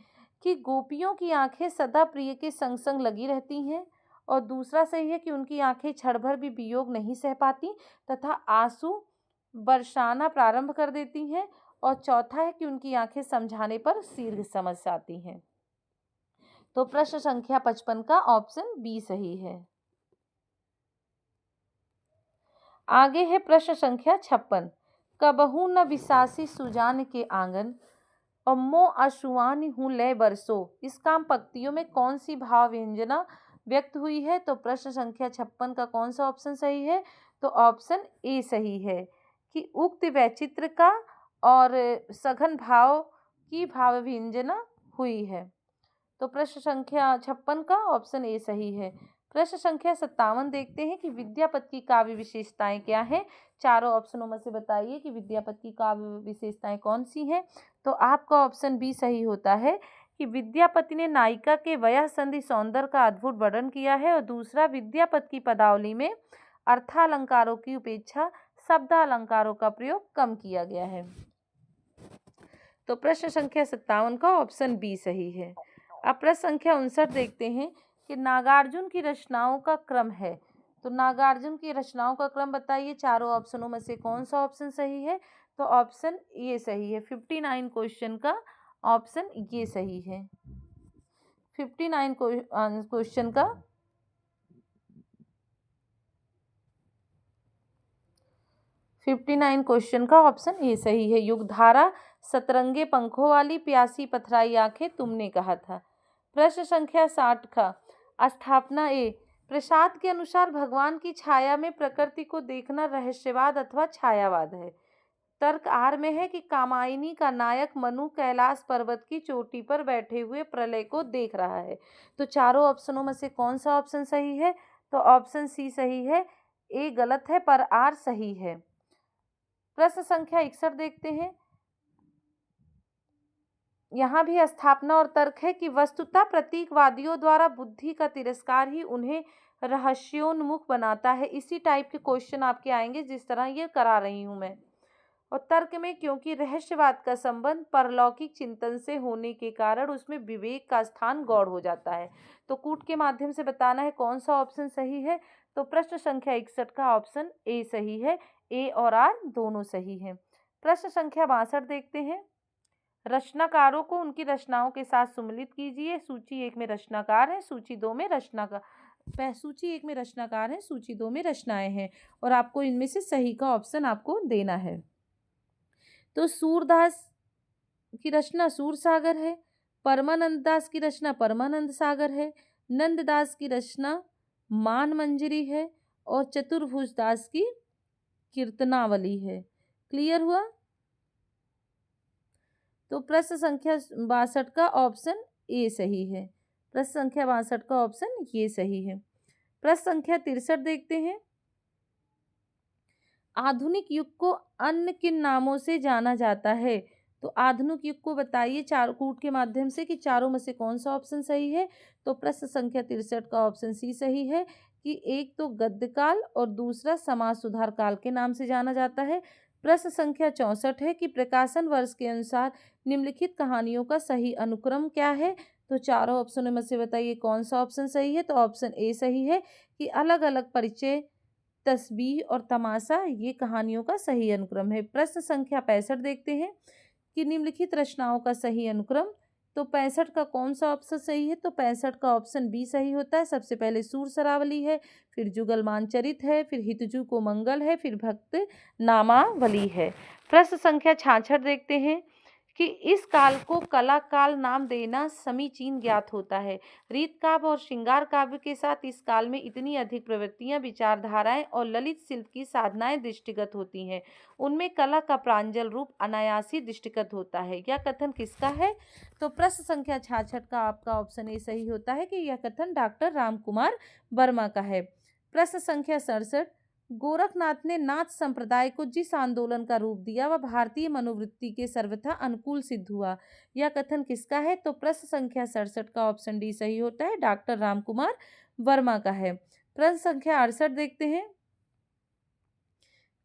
कि गोपियों की आंखें सदा प्रिय के संग संग लगी रहती हैं, और दूसरा सही है कि उनकी आंखें क्षण भर भी वियोग नहीं सह पाती तथा आंसू बरसाना प्रारंभ कर देती हैं, और चौथा है कि उनकी आंखें समझाने पर शीघ्र समझ जाती हैं। तो प्रश्न संख्या 55 का ऑप्शन बी सही है। आगे है प्रश्न संख्या 56। कबहू न विसासी सुजान के आंगन और मो अशुआनी हूँ लय बरसो, इस काम पंक्तियों में कौन सी भाव व्यंजना व्यक्त हुई है? तो प्रश्न संख्या 56 का कौन सा ऑप्शन सही है? तो ऑप्शन ए सही है कि उक्त वैचित्र का और सघन भाव की भाव व्यंजना हुई है। तो प्रश्न संख्या 56 का ऑप्शन ए सही है। प्रश्न संख्या 57 देखते हैं कि विद्यापति की काव्य विशेषताएं क्या हैं? चारों ऑप्शनों में से बताइए कि विद्यापति की काव्य विशेषताएं कौन सी हैं? तो आपका ऑप्शन बी सही होता है कि विद्यापति ने नायिका के वयः संधि सौंदर्य का अद्भुत वर्णन किया है, और दूसरा विद्यापति की पदावली में अर्थालंकारों की उपेक्षा शब्दालंकारों का प्रयोग कम किया गया है। तो प्रश्न संख्या 57 का ऑप्शन बी सही है। अब प्रश्न संख्या 59 देखते हैं कि नागार्जुन की रचनाओं का क्रम है। तो नागार्जुन की रचनाओं का क्रम बताइए, चारों ऑप्शनों में से कौन सा ऑप्शन सही है? तो ऑप्शन ये सही है। 59 क्वेश्चन का ऑप्शन ये सही है। 59 क्वेश्चन का 59 क्वेश्चन का ऑप्शन ये सही है। युगधारा, सतरंगे पंखों वाली, प्यासी पथराई आंखें, तुमने कहा था। प्रश्न संख्या 60 का स्थापना ए। प्रसाद के अनुसार भगवान की छाया में प्रकृति को देखना रहस्यवाद अथवा छायावाद है। तर्क आर में है कि कामायनी का नायक मनु कैलाश पर्वत की चोटी पर बैठे हुए प्रलय को देख रहा है। तो चारों ऑप्शनों में से कौन सा ऑप्शन सही है? तो ऑप्शन सी सही है, ए गलत है पर आर सही है। प्रश्न संख्या 61 देखते हैं। यहाँ भी स्थापना और तर्क है कि वस्तुतः प्रतीकवादियों द्वारा बुद्धि का तिरस्कार ही उन्हें रहस्योन्मुख बनाता है। इसी टाइप के क्वेश्चन आपके आएंगे जिस तरह ये करा रही हूँ मैं। और तर्क में क्योंकि रहस्यवाद का संबंध परलौकिक चिंतन से होने के कारण उसमें विवेक का स्थान गौड़ हो जाता है। तो कूट के माध्यम से बताना है कौन सा ऑप्शन सही है। तो प्रश्न संख्या 61 का ऑप्शन ए सही है। ए और आर दोनों सही हैं। प्रश्न संख्या 62 देखते हैं। रचनाकारों को उनकी रचनाओं के साथ सम्मिलित कीजिए। सूची 1 में रचनाकार है, सूची 2 में सूची 1 में रचनाकार है, सूची 2 में रचनाएं हैं और आपको इनमें से सही का ऑप्शन आपको देना है। तो सूरदास की रचना सूर सागर है, परमानंद दास की रचना परमानंद सागर है, नंददास की रचना मान मंजरी है और चतुर्भुज दास की कीर्तनावली है। क्लियर हुआ? तो प्रश्न संख्या 62 का ऑप्शन ए सही है। प्रश्न संख्या 62 का ऑप्शन ये सही है। प्रश्न संख्या 63 देखते हैं। आधुनिक युग को अन्य किन नामों से जाना जाता है? तो आधुनिक युग को बताइए चार कूट के माध्यम से कि चारों में से कौन सा ऑप्शन सही है। तो प्रश्न संख्या 63 का ऑप्शन सी सही है कि एक तो गद्य काल और दूसरा समाज सुधार काल के नाम से जाना जाता है। प्रश्न संख्या 64 है कि प्रकाशन वर्ष के अनुसार निम्नलिखित कहानियों का सही अनुक्रम क्या है? तो चारों ऑप्शनों में से बताइए कौन सा ऑप्शन सही है। तो ऑप्शन ए सही है कि अलग अलग परिचय, तस्बीह और तमाशा ये कहानियों का सही अनुक्रम है। प्रश्न संख्या 65 देखते हैं कि निम्नलिखित रचनाओं का सही अनुक्रम। तो 65 का कौन सा ऑप्शन सही है? तो 65 का ऑप्शन बी सही होता है। सबसे पहले सूर सरावली है, फिर जुगलमान चरित है, फिर हितजू को मंगल है, फिर भक्त नामावली है। प्रश्न संख्या 66 देखते हैं कि इस काल को कला काल नाम देना समीचीन ज्ञात होता है। रीत काव्य और श्रृंगार काव्य के साथ इस काल में इतनी अधिक प्रवृत्तियां, विचारधाराएं और ललित शिल्प की साधनाएं दृष्टिगत होती हैं। उनमें कला का प्रांजल रूप अनायास ही दृष्टिगत होता है। यह कथन किसका है? तो प्रश्न संख्या 66 का आपका ऑप्शन ए सही होता है कि यह कथन डॉक्टर रामकुमार वर्मा का है। प्रश्न संख्या 67, गोरखनाथ ने नाथ संप्रदाय को जिस आंदोलन का रूप दिया वह भारतीय मनोवृत्ति के सर्वथा अनुकूल सिद्ध हुआ। यह कथन किसका है? तो प्रश्न संख्या 67 का ऑप्शन डी सही होता है, डॉक्टर रामकुमार वर्मा का है। प्रश्न संख्या 68 देखते हैं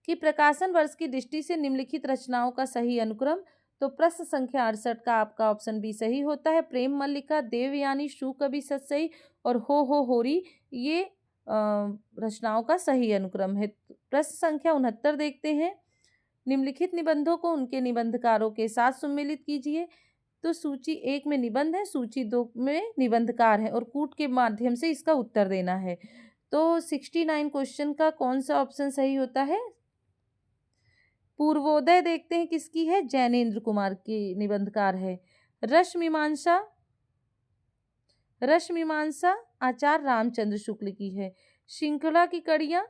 कि प्रकाशन वर्ष की दृष्टि से निम्नलिखित रचनाओं का सही अनुक्रम। तो प्रश्न संख्या 68 का आपका ऑप्शन बी सही होता है। प्रेम मल्लिका, देवयानी, शू कवि सतसई और हो होरी ये रचनाओं का सही अनुक्रम है। प्रश्न संख्या 69 देखते हैं। निम्नलिखित निबंधों को उनके निबंधकारों के साथ सम्मिलित कीजिए। तो सूची 1 में निबंध है, सूची 2 में निबंधकार है और कूट के माध्यम से इसका उत्तर देना है। तो 69 क्वेश्चन का कौन सा ऑप्शन सही होता है? पूर्वोदय देखते हैं किसकी है? जैनेन्द्र कुमार की निबंधकार है। रश्मिमांसा आचार्य रामचंद्र शुक्ल की है। श्रृंखला की कड़ियां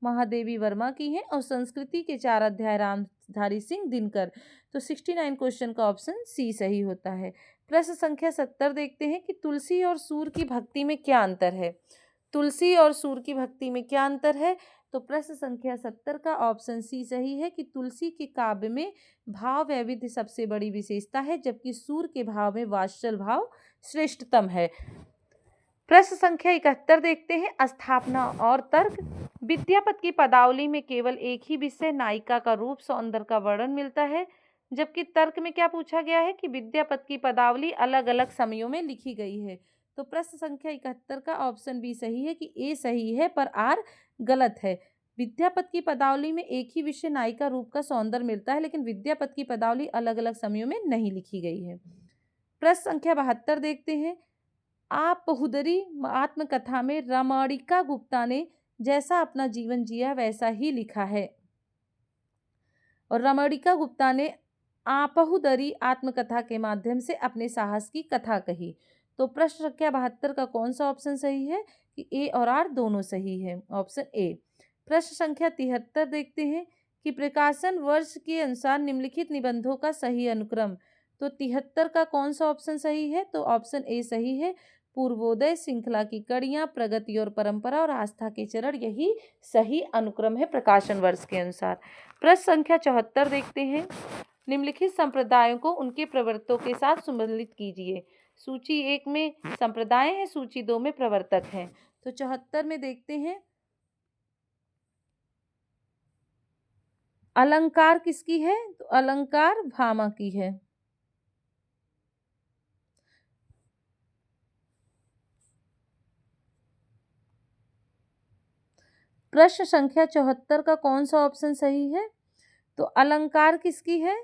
महादेवी वर्मा की हैं और संस्कृति के 4 अध्याय रामधारी सिंह दिनकर। तो 69 क्वेश्चन का ऑप्शन सी सही होता है। प्रश्न संख्या 70 देखते हैं कि तुलसी और सूर की भक्ति में क्या अंतर है? तुलसी और सूर की भक्ति में क्या अंतर है? तो प्रश्न संख्या 70 का ऑप्शन सी सही है कि तुलसी के काव्य में भाव वैविध्य सबसे बड़ी विशेषता है, जबकि सूर के भाव में वात्सल भाव श्रेष्ठतम है। प्रश्न संख्या 71 देखते हैं, स्थापना और तर्क। विद्यापति की पदावली में केवल एक ही विषय नायिका का रूप सौंदर्य का वर्णन मिलता है, जबकि तर्क में क्या पूछा गया है कि विद्यापति की पदावली अलग अलग समयों में लिखी गई है। तो प्रश्न संख्या 71 का ऑप्शन बी सही है कि ए सही है पर आर गलत है। विद्यापति की पदावली में एक ही विषय नायिका रूप का सौंदर्य मिलता है, लेकिन विद्यापति की पदावली अलग अलग समयों में नहीं लिखी गई है। प्रश्न संख्या 72 देखते हैं, आप बहुदरी आत्मकथा में रमणिका गुप्ता ने जैसा अपना जीवन जिया वैसा ही लिखा है, और रमणिका गुप्ता ने आपहुदरी आत्मकथा के माध्यम से अपने साहस की कथा कही। तो प्रश्न संख्या 72 का कौन सा ऑप्शन सही है कि ए और आर दोनों सही है, ऑप्शन ए। प्रश्न संख्या 73 देखते हैं कि प्रकाशन वर्ष के अनुसार निम्नलिखित निबंधों का सही अनुक्रम। तो 73 का कौन सा ऑप्शन सही है, तो ऑप्शन ए सही है। पूर्वोदय, श्रृंखला की कड़ियां, प्रगति और परंपरा और आस्था के चरण, यही सही अनुक्रम है प्रकाशन वर्ष के अनुसार। प्रश्न संख्या 74 देखते हैं, निम्नलिखित संप्रदायों को उनके प्रवर्तकों के साथ सम्मिलित कीजिए। सूची 1 में संप्रदाय है, सूची 2 में प्रवर्तक हैं। तो 74 में देखते हैं, अलंकार किसकी है, तो अलंकार भामा की है। प्रश्न संख्या 74 का कौन सा ऑप्शन सही है, तो अलंकार किसकी है,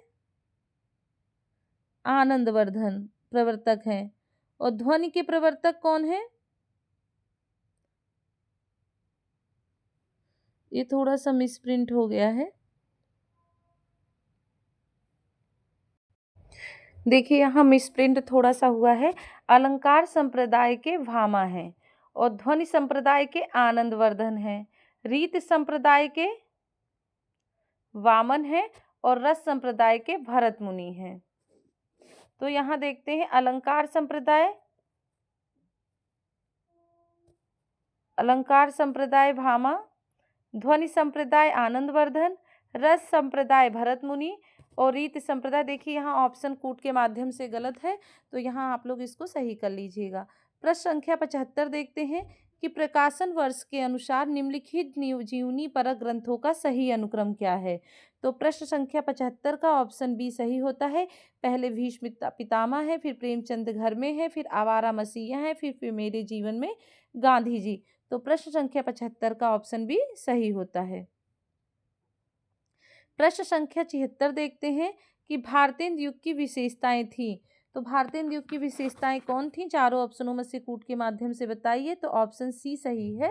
आनंदवर्धन प्रवर्तक हैं। और ध्वनि के प्रवर्तक कौन है, ये थोड़ा सा मिसप्रिंट हो गया है, देखिए यहाँ मिसप्रिंट थोड़ा सा हुआ है। अलंकार संप्रदाय के भामा हैं और ध्वनि संप्रदाय के आनंदवर्धन हैं। रीत संप्रदाय के वामन है और रस संप्रदाय के भरत मुनि हैं। तो यहाँ देखते हैं, अलंकार संप्रदाय भामा, ध्वनि संप्रदाय आनंदवर्धन, रस संप्रदाय भरत मुनि और रीत संप्रदाय। देखिए यहाँ ऑप्शन कूट के माध्यम से गलत है, तो यहाँ आप लोग इसको सही कर लीजिएगा। प्रश्न संख्या 75 देखते हैं कि प्रकाशन वर्ष के अनुसार निम्नलिखित जीवनी परक ग्रंथों का सही अनुक्रम क्या है। तो प्रश्न संख्या 75 का ऑप्शन बी सही होता है। पहले भीष्म पितामह है, फिर प्रेमचंद घर में है, फिर आवारा मसीहा है, फिर मेरे जीवन में गांधी जी। तो प्रश्न संख्या 75 का ऑप्शन बी सही होता है। प्रश्न संख्या 76 देखते हैं कि भारतेंदु युग की विशेषताएं थी। तो भारतेंदु युग की विशेषताएं कौन थी, चारों ऑप्शनों में से कूट के माध्यम से बताइए। तो ऑप्शन सी सही है।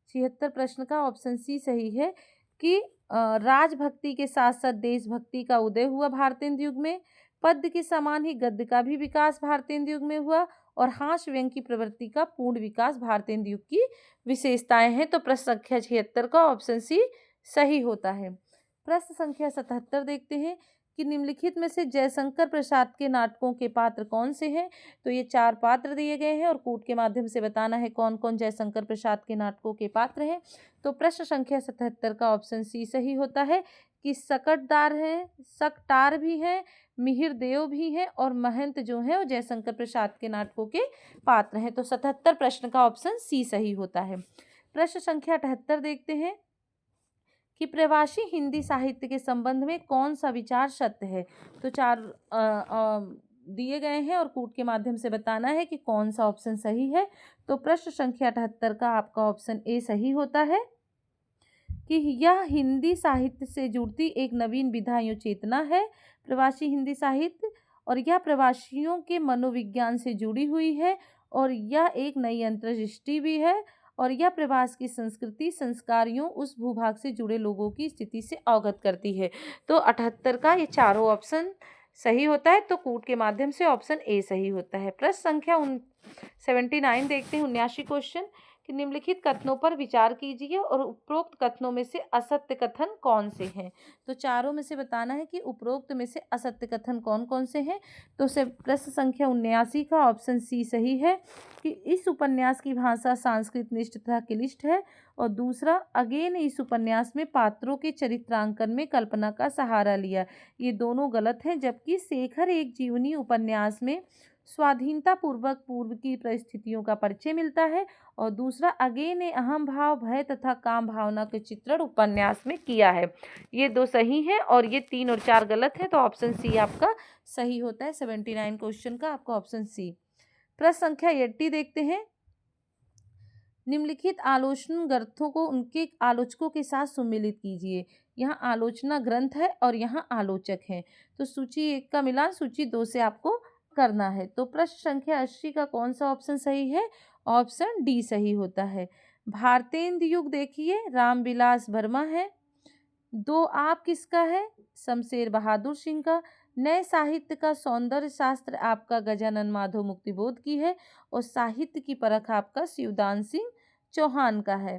76 प्रश्न का ऑप्शन सी सही है कि राजभक्ति के साथ साथ देशभक्ति का उदय हुआ भारतेंदु युग में। पद्य के समान ही गद्य का भी विकास भारतेंदु युग में हुआ और हास्य व्यंग की प्रवृत्ति का पूर्ण विकास भारतेंदु युग की विशेषताएं हैं। तो प्रश्न संख्या 76 का ऑप्शन सी सही होता है। प्रश्न संख्या 77 देखते हैं कि निम्नलिखित में से जयशंकर प्रसाद के नाटकों के पात्र कौन से हैं। तो ये 4 पात्र दिए गए हैं और कूट के माध्यम से बताना है कौन कौन जयशंकर प्रसाद के नाटकों के पात्र हैं। तो प्रश्न संख्या 77 का ऑप्शन सी सही होता है कि सकटदार हैं, सकटार भी हैं, मिहिर देव भी हैं और महंत जो हैं वो जयशंकर प्रसाद के नाटकों के पात्र हैं। तो 77 प्रश्न का ऑप्शन सी सही होता है। प्रश्न संख्या 78 देखते हैं कि प्रवासी हिंदी साहित्य के संबंध में कौन सा विचार सत्य है। तो 4 दिए गए हैं और कूट के माध्यम से बताना है कि कौन सा ऑप्शन सही है। तो प्रश्न संख्या 78 का आपका ऑप्शन ए सही होता है कि यह हिंदी साहित्य से जुड़ती एक नवीन विधा एवं चेतना है, प्रवासी हिंदी साहित्य, और यह प्रवासियों के मनोविज्ञान से जुड़ी हुई है और यह एक नई अंतर्दृष्टि भी है और यह प्रवास की संस्कृति संस्कारियों उस भूभाग से जुड़े लोगों की स्थिति से अवगत करती है। तो 78 का ये चारों ऑप्शन सही होता है। तो कूट के माध्यम से ऑप्शन ए सही होता है। प्रश्न संख्या 79 देखते हैं, 79 क्वेश्चन कि निम्नलिखित कथनों पर विचार कीजिए और उपरोक्त कथनों में से असत्य कथन कौन से हैं। तो चारों में से बताना है कि उपरोक्त में से असत्य कथन कौन कौन से हैं। तो प्रश्न संख्या 79 का ऑप्शन सी सही है कि इस उपन्यास की भाषा संस्कृत निष्ठ तथा क्लिष्ट है। और दूसरा, अगेन इस उपन्यास में पात्रों के चरित्रांकन में कल्पना का सहारा लिया, ये दोनों गलत हैं। जबकि शेखर एक जीवनी उपन्यास में स्वाधीनता पूर्वक पूर्व की परिस्थितियों का परिचय मिलता है। और दूसरा, अगे ने अहम भाव, भय तथा काम भावना के चित्रण उपन्यास में किया है। ये 2 सही हैं और ये 3 और 4 गलत है, तो ऑप्शन सी आपका सही होता है। 79 क्वेश्चन का आपका ऑप्शन सी। प्रश्न संख्या 80 देखते हैं। निम्नलिखित आलोचना ग्रंथों को उनके आलोचकों के साथ सुमेलित कीजिए। यहाँ आलोचना ग्रंथ है और यहाँ आलोचक हैं, तो सूची 1 का मिलान सूची 2 से आपको करना है। तो प्रश्न संख्या 80 का कौन सा ऑप्शन सही है? ऑप्शन डी सही होता है। भारतेंदु युग देखिए, रामविलास वर्मा है। 2 आप किसका है? शमशेर बहादुर सिंह का। नए साहित्य का सौंदर्य शास्त्र आपका गजानन माधव मुक्तिबोध की है। और साहित्य की परख आपका शिवदान सिंह चौहान का है।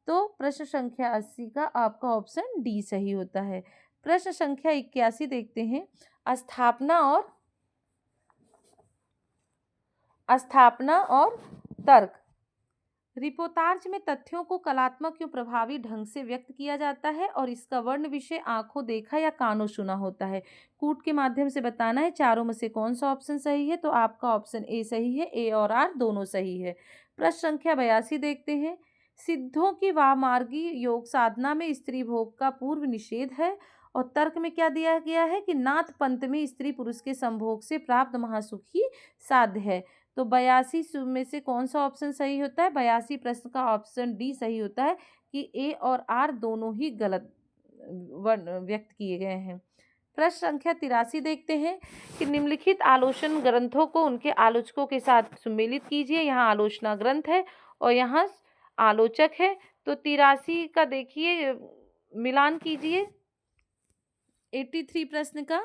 तो प्रश्न संख्या 80 का आपका ऑप्शन डी सही होता है। प्रश्न संख्या 81 देखते हैं। स्थापना और तर्क। रिपोर्ताज में तथ्यों को कलात्मक एवं प्रभावी ढंग से व्यक्त किया जाता है और इसका वर्ण विषय आंखों देखा या कानों सुना होता है। कूट के माध्यम से बताना है चारों में से कौन सा ऑप्शन सही है, तो आपका ऑप्शन ए सही है। ए और आर दोनों सही है। प्रश्न संख्या 82 देखते हैं। सिद्धों की वामार्गी योग साधना में स्त्री भोग का पूर्व निषेध है। और तर्क में क्या दिया गया है कि नाथ पंथ में स्त्री पुरुष के संभोग से प्राप्त महासुख ही साध्य है। तो 82 में से कौन सा ऑप्शन सही होता है? 82 प्रश्न का ऑप्शन डी सही होता है कि ए और आर दोनों ही गलत व्यक्त किए गए हैं। प्रश्न संख्या 83 देखते हैं कि निम्नलिखित आलोचना ग्रंथों को उनके आलोचकों के साथ सुमेलित कीजिए। यहाँ आलोचना ग्रंथ है और यहाँ आलोचक है। तो 83 का देखिए मिलान कीजिए 83 प्रश्न का।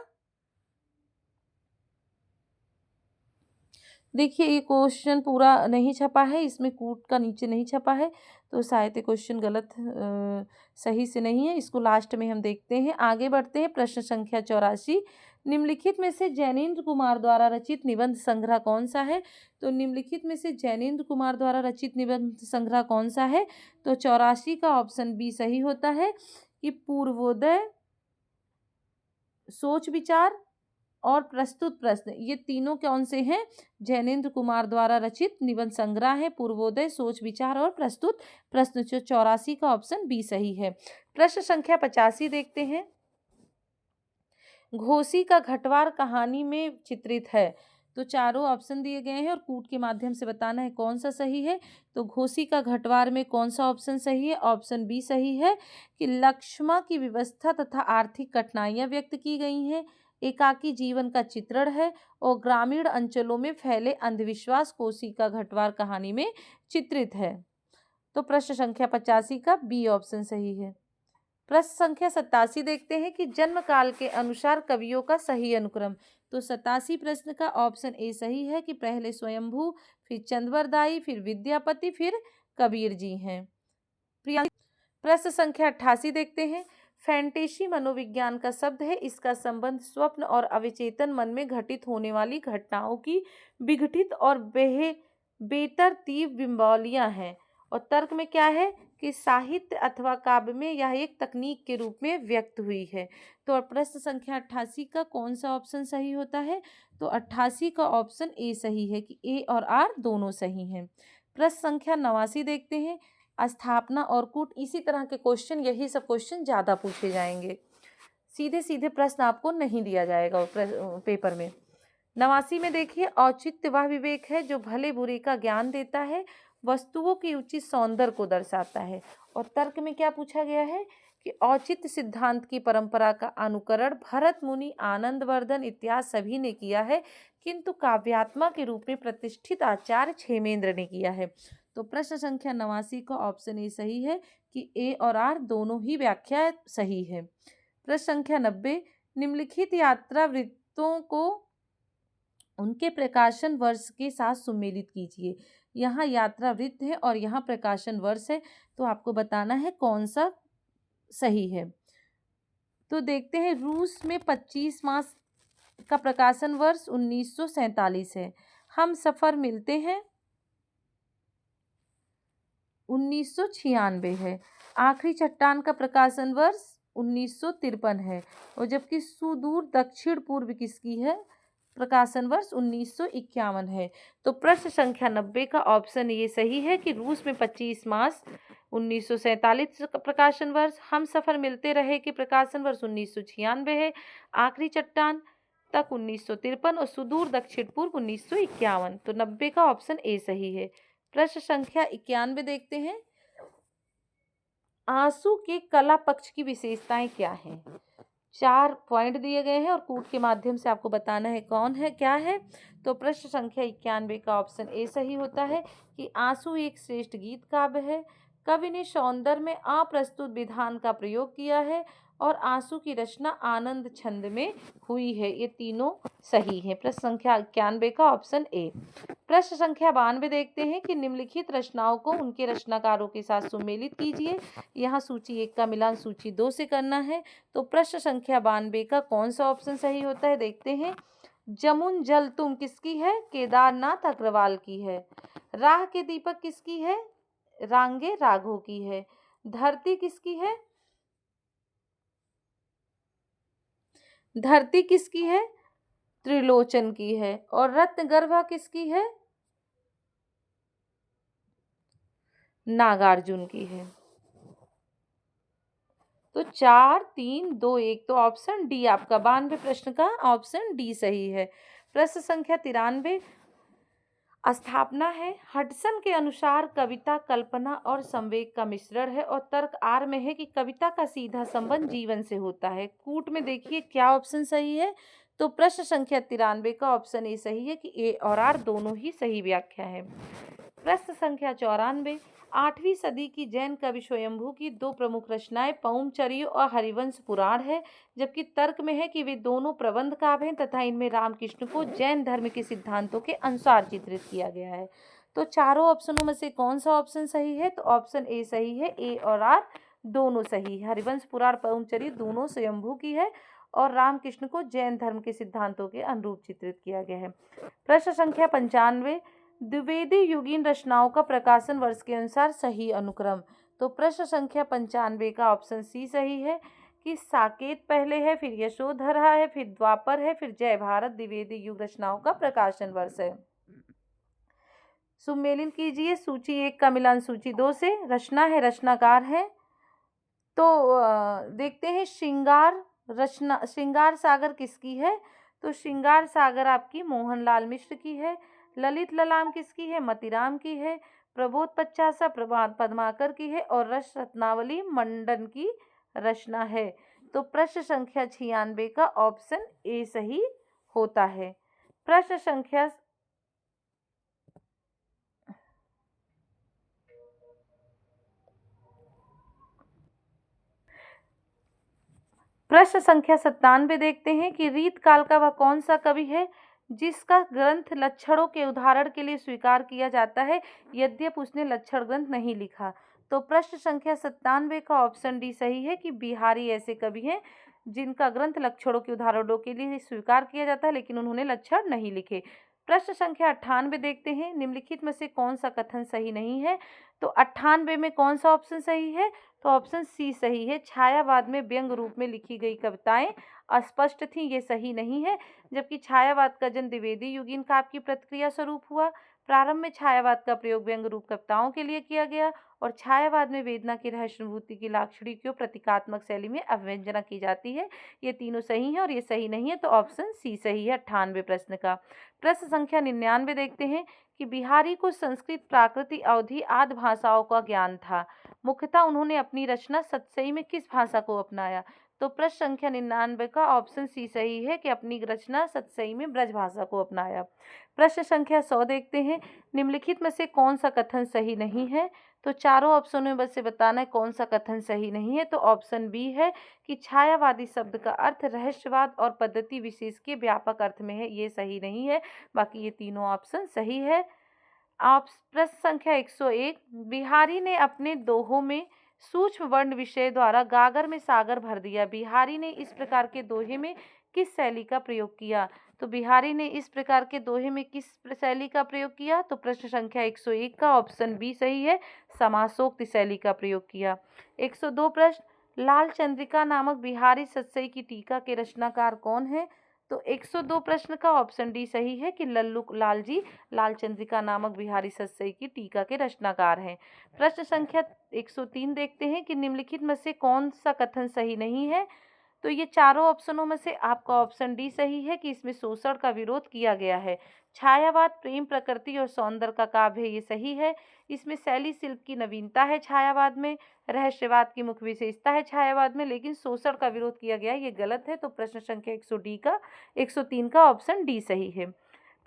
देखिए ये क्वेश्चन पूरा नहीं छपा है, इसमें कूट का नीचे नहीं छपा है, तो शायद ये क्वेश्चन गलत सही से नहीं है। इसको लास्ट में हम देखते हैं। आगे बढ़ते हैं। प्रश्न संख्या 84। निम्नलिखित में से जैनेन्द्र कुमार द्वारा रचित निबंध संग्रह कौन सा है? तो निम्नलिखित में से जैनेन्द्र कुमार द्वारा रचित निबंध संग्रह कौन सा है? तो 84 का ऑप्शन बी सही होता है कि पूर्वोदय, सोच विचार और प्रस्तुत प्रश्न, ये तीनों कौन से हैं? जैनेन्द्र कुमार द्वारा रचित निबंध संग्रह है। पूर्वोदय, सोच विचार और प्रस्तुत प्रश्न। 84 का ऑप्शन बी सही है। प्रश्न संख्या 85 देखते हैं। घोसी का घटवार कहानी में चित्रित है। तो चारों ऑप्शन दिए गए हैं और कूट के माध्यम से बताना है कौन सा सही है। तो घोसी का घटवार में कौन सा ऑप्शन सही है? ऑप्शन बी सही है कि लक्ष्मा की व्यवस्था तथा आर्थिक कठिनाइयां व्यक्त की गई हैं, एकाकी जीवन का चित्रण है और ग्रामीण अंचलों में फैले अंधविश्वास घोसी का घटवार कहानी में चित्रित है। तो प्रश्न संख्या 85 का बी ऑप्शन सही है। प्रश्न संख्या 87 देखते हैं कि जन्म काल के अनुसार कवियों का सही अनुक्रम। तो 87 प्रश्न का ऑप्शन ए सही है कि पहले स्वयंभू, फिर चंद्रवरदाई, फिर विद्यापति, फिर कबीर जी हैं। प्रश्न संख्या 88 देखते हैं। फैंटेसी मनोविज्ञान का शब्द है। इसका संबंध स्वप्न और अवचेतन मन में घटित होने वाली घटनाओं की विघटित और बेतरतीब बिंबौलियां हैं। और तर्क में क्या है कि साहित्य अथवा काव्य में यह एक तकनीक के रूप में व्यक्त हुई है। तो प्रश्न संख्या 88 का कौन सा ऑप्शन सही होता है? तो 88 का ऑप्शन ए सही है कि ए और आर दोनों सही हैं। प्रश्न संख्या 89 देखते हैं। स्थापना और कूट, इसी तरह के क्वेश्चन, यही सब क्वेश्चन ज़्यादा पूछे जाएंगे। सीधे सीधे प्रश्न आपको नहीं दिया जाएगा पेपर में। 89 में देखिए, औचित्य वह विवेक है जो भले बुरे का ज्ञान देता है, वस्तुओं के उचित सौंदर्य को दर्शाता है। और तर्क में क्या पूछा गया है कि औचित्य सिद्धांत की परंपरा का अनुकरण भरत मुनि, आनंदवर्धन इत्यादि सभी ने किया है, किंतु काव्यात्मा के रूप में प्रतिष्ठित आचार्य क्षेमेंद्र ने किया है। तो प्रश्न संख्या 89 का ऑप्शन ए सही है कि ए और आर दोनों ही व्याख्या सही है। प्रश्न संख्या 90। निम्नलिखित यात्रा वृत्तों को उनके प्रकाशन वर्ष के साथ सुमेलित कीजिए। यहाँ यात्रा वृत्त है और यहाँ प्रकाशन वर्ष है, तो आपको बताना है कौन सा सही है। तो देखते हैं, रूस में 25 मास का प्रकाशन वर्ष 1947 है। हम सफर मिलते हैं 1996 है। आखिरी चट्टान का प्रकाशन वर्ष 1953 है। और जबकि सुदूर दक्षिण पूर्व किसकी है? प्रकाशन वर्ष 1951 है। तो प्रश्न संख्या 90 का ऑप्शन ये सही है कि रूस में 25 मार्च 1947 का प्रकाशन वर्ष, हम सफर मिलते रहे कि प्रकाशन वर्ष 1996 है, आखिरी चट्टान तक 1953 और सुदूर दक्षिण पूर्व 1951। तो 90 का ऑप्शन ए सही है। प्रश्न संख्या 91 देखते हैं। आंसू के कला पक्ष की विशेषताएं क्या हैं? 4 पॉइंट दिए गए हैं और कूट के माध्यम से आपको बताना है कौन है क्या है। तो प्रश्न संख्या 91 का ऑप्शन ए सही होता है कि आंसू एक श्रेष्ठ गीत काव्य है, कवि ने सौंदर्य में अप्रस्तुत विधान का प्रयोग किया है और आंसू की रचना आनंद छंद में हुई है। ये तीनों सही है। प्रश्न संख्या 91 का ऑप्शन ए। प्रश्न संख्या 92 देखते हैं कि निम्नलिखित रचनाओं को उनके रचनाकारों के साथ सुमेलित कीजिए। यहाँ सूची 1 का मिलान सूची 2 से करना है। तो प्रश्न संख्या 92 का कौन सा ऑप्शन सही होता है देखते हैं। जमुन जल तुम किसकी है? केदारनाथ अग्रवाल की है। राह के दीपक किसकी है? रांगे राघो की है। धरती किसकी है? धरती किसकी है? त्रिलोचन की है। और रत्नगर्भा किसकी है? नागार्जुन की है। तो 4 3 2 1। तो ऑप्शन डी आपका 92 प्रश्न का ऑप्शन डी सही है। प्रश्न संख्या 93 स्थापना है। हडसन के अनुसार कविता कल्पना और संवेग का मिश्रण है और तर्क आर में है कि कविता का सीधा संबंध जीवन से होता है। कूट में देखिए क्या ऑप्शन सही है। तो प्रश्न संख्या 93 का ऑप्शन ए सही है कि ए और आर दोनों ही सही व्याख्या है। प्रश्न संख्या 94 8वीं सदी की जैन कवि स्वयंभू की 2 प्रमुख रचनाएं पौमचर्य और हरिवंश पुराण है, जबकि तर्क में है कि वे दोनों प्रबंध काव्य हैं तथा इनमें रामकृष्ण को जैन धर्म के सिद्धांतों के अनुसार चित्रित किया गया है। तो चारों ऑप्शनों में से कौन सा ऑप्शन सही है? तो ऑप्शन ए सही है। ए और आर दोनों सही है। हरिवंश पुराण पौमचर्य दोनों स्वयंभू की है और रामकृष्ण को जैन धर्म के सिद्धांतों के अनुरूप चित्रित किया गया है। प्रश्न संख्या 95 द्विवेदी युगीन रचनाओं का प्रकाशन वर्ष के अनुसार सही अनुक्रम। तो प्रश्न संख्या 95 का ऑप्शन सी सही है कि साकेत पहले है, फिर यशोधरा है, फिर द्वापर है, फिर जय भारत द्विवेदी युग रचनाओं का प्रकाशन वर्ष है। सुमेलित कीजिए सूची 1 का मिलान सूची 2 से। रचना है, रचनाकार है। तो देखते हैं श्रृंगार सागर किसकी है? तो श्रृंगार सागर आपकी मोहनलाल मिश्र की है। ललित ललाम किसकी है? मतीराम की है। प्रबोध पचासा प्रभात पद्माकर की है और रस रत्नावली मंडन की रचना है। तो प्रश्न संख्या 96 का ऑप्शन ए सही होता है। प्रश्न संख्या प्रश्न संख्या 97 देखते हैं कि रीत काल का वह कौन सा कवि है जिसका ग्रंथ लक्षणों के उदाहरण के लिए स्वीकार किया जाता है यद्यपि उसने लक्षण ग्रंथ नहीं लिखा। तो प्रश्न संख्या 97 का ऑप्शन डी सही है कि बिहारी ऐसे कवि हैं जिनका ग्रंथ लक्षणों के उदाहरणों के लिए स्वीकार किया जाता है लेकिन उन्होंने लक्षण नहीं लिखे। प्रश्न संख्या 98 देखते हैं निम्नलिखित में से कौन सा कथन सही नहीं है। तो 98 में कौन सा ऑप्शन सही है? तो ऑप्शन सी सही है। छायावाद में व्यंग रूप में लिखी गई कविताएं अस्पष्ट थीं, ये सही नहीं है। जबकि छायावाद का जन्म द्विवेदी युगीन काव्य की प्रतिक्रिया स्वरूप हुआ। प्रारंभ में छायावाद का प्रयोग व्यंग रूप कविताओं के लिए किया गया और छायावाद में वेदना की रहस्यानुभूति की लाक्षणिकों प्रतीकात्मक शैली में अभिव्यंजना की जाती है। ये तीनों सही हैं और ये सही नहीं है। तो ऑप्शन सी सही है 98 प्रश्न का। प्रश्न संख्या 99 देखते हैं कि बिहारी को संस्कृत प्राकृत अवधि आदि भाषाओं का ज्ञान था। मुख्यतः उन्होंने अपनी रचना सतसई में किस भाषा को अपनाया? तो प्रश्न संख्या 99 का ऑप्शन सी सही है कि अपनी रचना सतसई में ब्रज भाषा को अपनाया। प्रश्न संख्या 100 देखते हैं निम्नलिखित में से कौन सा कथन सही नहीं है। तो चारों ऑप्शनों में बस से बताना है कौन सा कथन सही नहीं है। तो ऑप्शन बी है कि छायावादी शब्द का अर्थ रहस्यवाद और पद्धति विशेष के व्यापक अर्थ में है, ये सही नहीं है। बाकी ये तीनों ऑप्शन सही है। आप प्रश्न संख्या 101 बिहारी ने अपने दोहों में सूक्ष्म वर्ण विषय द्वारा गागर में सागर भर दिया। बिहारी ने इस प्रकार के दोहे में किस शैली का प्रयोग किया? तो बिहारी ने इस प्रकार के दोहे में किस शैली का प्रयोग किया? तो प्रश्न संख्या 101 का ऑप्शन बी सही है, समासोक्ति शैली का प्रयोग किया। 102 प्रश्न लाल चंद्रिका नामक बिहारी सतसई की टीका के रचनाकार कौन है? तो 102 प्रश्न का ऑप्शन डी सही है कि लल्लू लाल जी लाल चंद्रिका नामक बिहारी सतसई की टीका के रचनाकार हैं। प्रश्न संख्या 103 देखते हैं कि निम्नलिखित में से कौन सा कथन सही नहीं है। तो ये चारों ऑप्शनों में से आपका ऑप्शन डी सही है कि इसमें शोषण का विरोध किया गया है। छायावाद प्रेम प्रकृति और सौंदर्य का काव्य है, ये सही है। इसमें शैली शिल्प की नवीनता है छायावाद में, रहस्यवाद की मुख्य विशेषता है छायावाद में, लेकिन शोषण का विरोध किया गया है, ये गलत है। तो प्रश्न संख्या 103 का ऑप्शन डी सही है।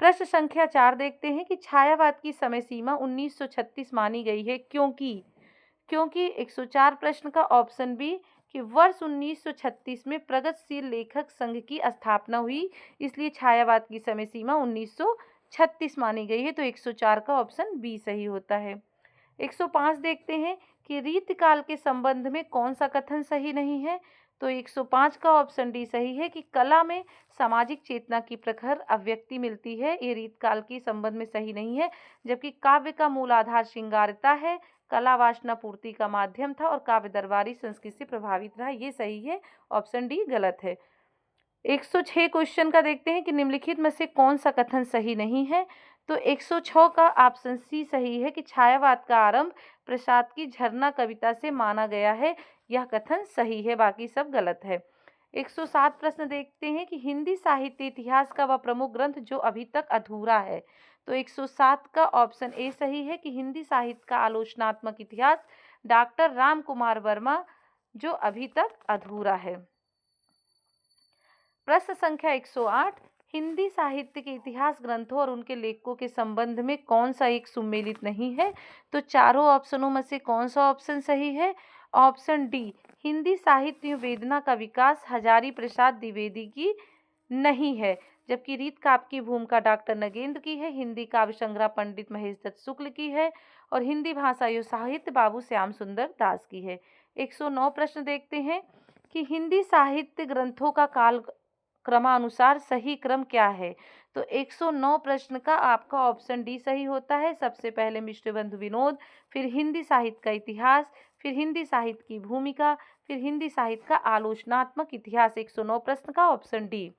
प्रश्न संख्या 4 देखते हैं कि छायावाद की समय सीमा 1936 मानी गई है क्योंकि 104 प्रश्न का ऑप्शन बी कि वर्ष 1936 में प्रगतिशील लेखक संघ की स्थापना हुई, इसलिए छायावाद की समय सीमा 1936 मानी गई है। तो 104 का ऑप्शन बी सही होता है। 105 देखते हैं कि रीतकाल के संबंध में कौन सा कथन सही नहीं है। तो 105 का ऑप्शन डी सही है कि कला में सामाजिक चेतना की प्रखर अभिव्यक्ति मिलती है, ये रीतकाल के संबंध में सही नहीं है। जबकि काव्य का मूल आधार श्रृंगारता है, कला वासना पूर्ति का माध्यम था और काव्य दरबारी संस्कृति से प्रभावित रहा, ये सही है। ऑप्शन डी गलत है। 106 क्वेश्चन का देखते हैं कि निम्नलिखित में से कौन सा कथन सही नहीं है। तो 106 का ऑप्शन सी सही है कि छायावाद का आरंभ प्रसाद की झरना कविता से माना गया है, यह कथन सही है, बाकी सब गलत है। 107 प्रश्न देखते हैं कि हिंदी साहित्य इतिहास का वह प्रमुख ग्रंथ जो अभी तक अधूरा है। तो 107 का ऑप्शन ए सही है कि हिंदी साहित्य का आलोचनात्मक इतिहास डॉक्टर राम कुमार वर्मा जो अभी तक अधूरा है। प्रश्न संख्या 108 हिंदी साहित्य के इतिहास ग्रंथों और उनके लेखकों के संबंध में कौन सा एक सुमेलित नहीं है। तो चारों ऑप्शनों में से कौन सा ऑप्शन सही है। ऑप्शन डी हिंदी साहित्य वेदना का विकास हजारी प्रसाद द्विवेदी की नहीं है, जबकि रीत काव्य की भूमिका डॉक्टर नगेंद्र की है, हिंदी काव्य संग्रह पंडित महेश दत्त शुक्ल की है और हिंदी भाषा एवं साहित्य बाबू श्याम सुंदर दास की है। 109 प्रश्न देखते हैं कि हिंदी साहित्य ग्रंथों का काल क्रमानुसार सही क्रम क्या है। तो 109 प्रश्न का आपका ऑप्शन डी सही होता है। सबसे पहले मिश्र बंधु विनोद, फिर हिंदी साहित्य का इतिहास, फिर हिंदी साहित्य की भूमिका, फिर हिंदी साहित्य का आलोचनात्मक इतिहास। 109 प्रश्न का ऑप्शन डी।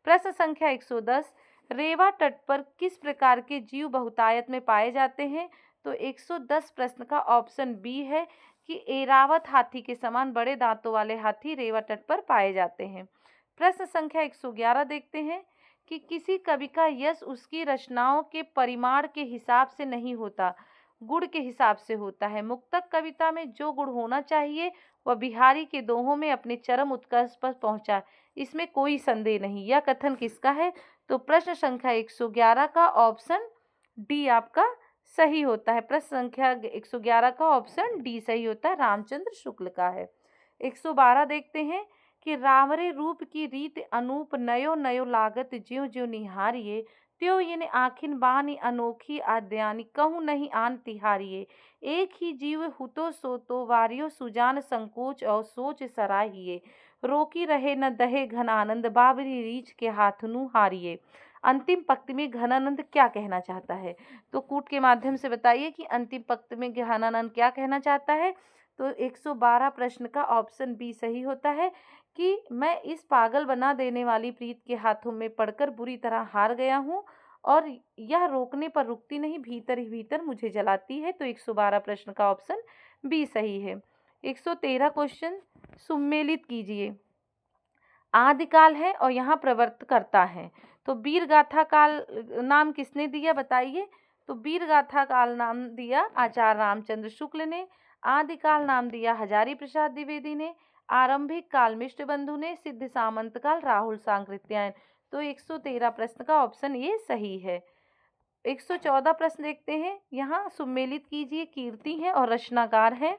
प्रश्न संख्या 110 रेवा तट पर किस प्रकार के जीव बहुतायत में पाए जाते हैं। तो 110 प्रश्न का ऑप्शन बी है कि एरावत हाथी के समान बड़े दांतों वाले हाथी रेवा तट पर पाए जाते हैं। प्रश्न संख्या 111 देखते हैं कि किसी कवि का यश उसकी रचनाओं के परिमाण के हिसाब से नहीं होता, गुण के हिसाब से होता है। मुक्तक कविता में जो गुण होना चाहिए वह बिहारी के दोहों में अपने चरम उत्कर्ष पर पहुंचा, इसमें कोई संदेह नहीं। यह कथन किसका है। तो प्रश्न संख्या 111 का ऑप्शन डी आपका सही होता है। प्रश्न संख्या 111 का ऑप्शन डी सही होता है, रामचंद्र शुक्ल का है। 112 देखते हैं कि रावरे रूप की रीत अनूप नयो नयो लागत ज्यों ज्यों निहारिये त्यों ये आखिन बानी अनोखी आद्यानी कहूँ नहीं आन तिहारिये एक ही जीव हुतो सोतो वारियो सुजान संकोच और सोच सराहिये रोकी रहे न दहे घन आनंद बाबरी रीछ के हाथनु हारिये। अंतिम पंक्ति में घनानंद क्या कहना चाहता है। तो कूट के माध्यम से बताइए कि अंतिम पंक्ति में घनानंद क्या कहना चाहता है। तो 112 प्रश्न का ऑप्शन बी सही होता है कि मैं इस पागल बना देने वाली प्रीत के हाथों में पड़कर बुरी तरह हार गया हूँ और यह रोकने पर रुकती नहीं, भीतर ही भीतर मुझे जलाती है। तो 112 प्रश्न का ऑप्शन बी सही है। 113 क्वेश्चन सुमेलित कीजिए। आदिकाल है और यहाँ प्रवर्त करता है। तो वीर गाथा काल नाम किसने दिया बताइए। तो वीर गाथा काल नाम दिया आचार्य रामचंद्र शुक्ल ने, आदिकाल नाम दिया हजारी प्रसाद द्विवेदी ने, आरंभिक काल मिश्र बंधु ने, सिद्ध सामंत काल राहुल सांकृत्यायन। तो 113 प्रश्न का ऑप्शन ये सही है। 114 प्रश्न देखते हैं, यहाँ सुमेलित कीजिए कीर्ति है और रचनाकार है।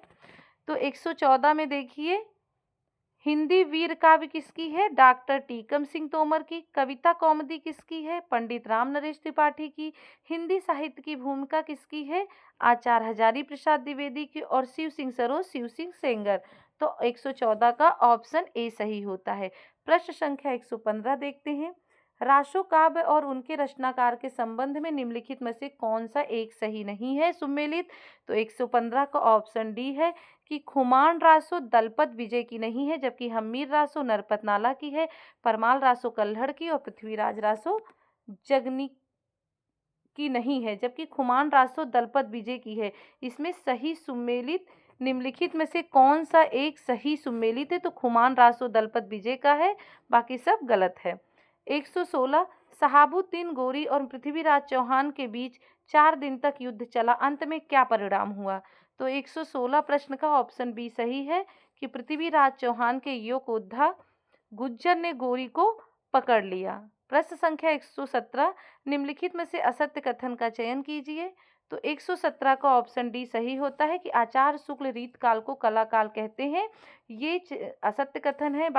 तो 114 में देखिए हिंदी वीर काव्य किसकी है, डॉक्टर टीकम सिंह तोमर की। कविता कौमुदी किसकी है, पंडित राम नरेश त्रिपाठी की। हिंदी साहित्य की भूमिका किसकी है, आचार्य हजारी प्रसाद द्विवेदी की। और शिव सिंह सरोज शिव सिंह सेंगर। तो 114 का ऑप्शन ए सही होता है। प्रश्न संख्या 115 देखते हैं, रासो काव्य और उनके रचनाकार के संबंध में निम्नलिखित में से कौन सा एक सही नहीं है सुमेलित। तो 115 का ऑप्शन डी है कि खुमान रासो दलपत विजय की नहीं है, जबकि हम्मीर रासो नरपत नाला की है, परमाल रासो कल्हड़ की और पृथ्वीराज रासो जगनी की नहीं है, जबकि खुमान रासो दलपत विजय की है। इसमें सही सुमेलित निम्नलिखित में से कौन सा एक सही सुमेलित है? तो खुमान रासो दलपत विजय का है, बाकी सब गलत है। 116 शहाबुद्दीन गोरी और पृथ्वीराज चौहान के बीच 4 दिन तक युद्ध चला, अंत में क्या परिणाम हुआ? तो 116 प्रश्न का ऑप्शन बी सही है कि पृथ्वीराज चौहान के योद्धा गुज्जर ने गोरी को पकड़ लिया। प्रश्न संख्या 117 निम्नलिखित में से असत्य कथन का चयन कीजिए। तो 117 का ऑप्शन डी सही होता है कि आचार्य शुक्ल रीत काल को कला काल कहते हैं। ये असत्य कथन है।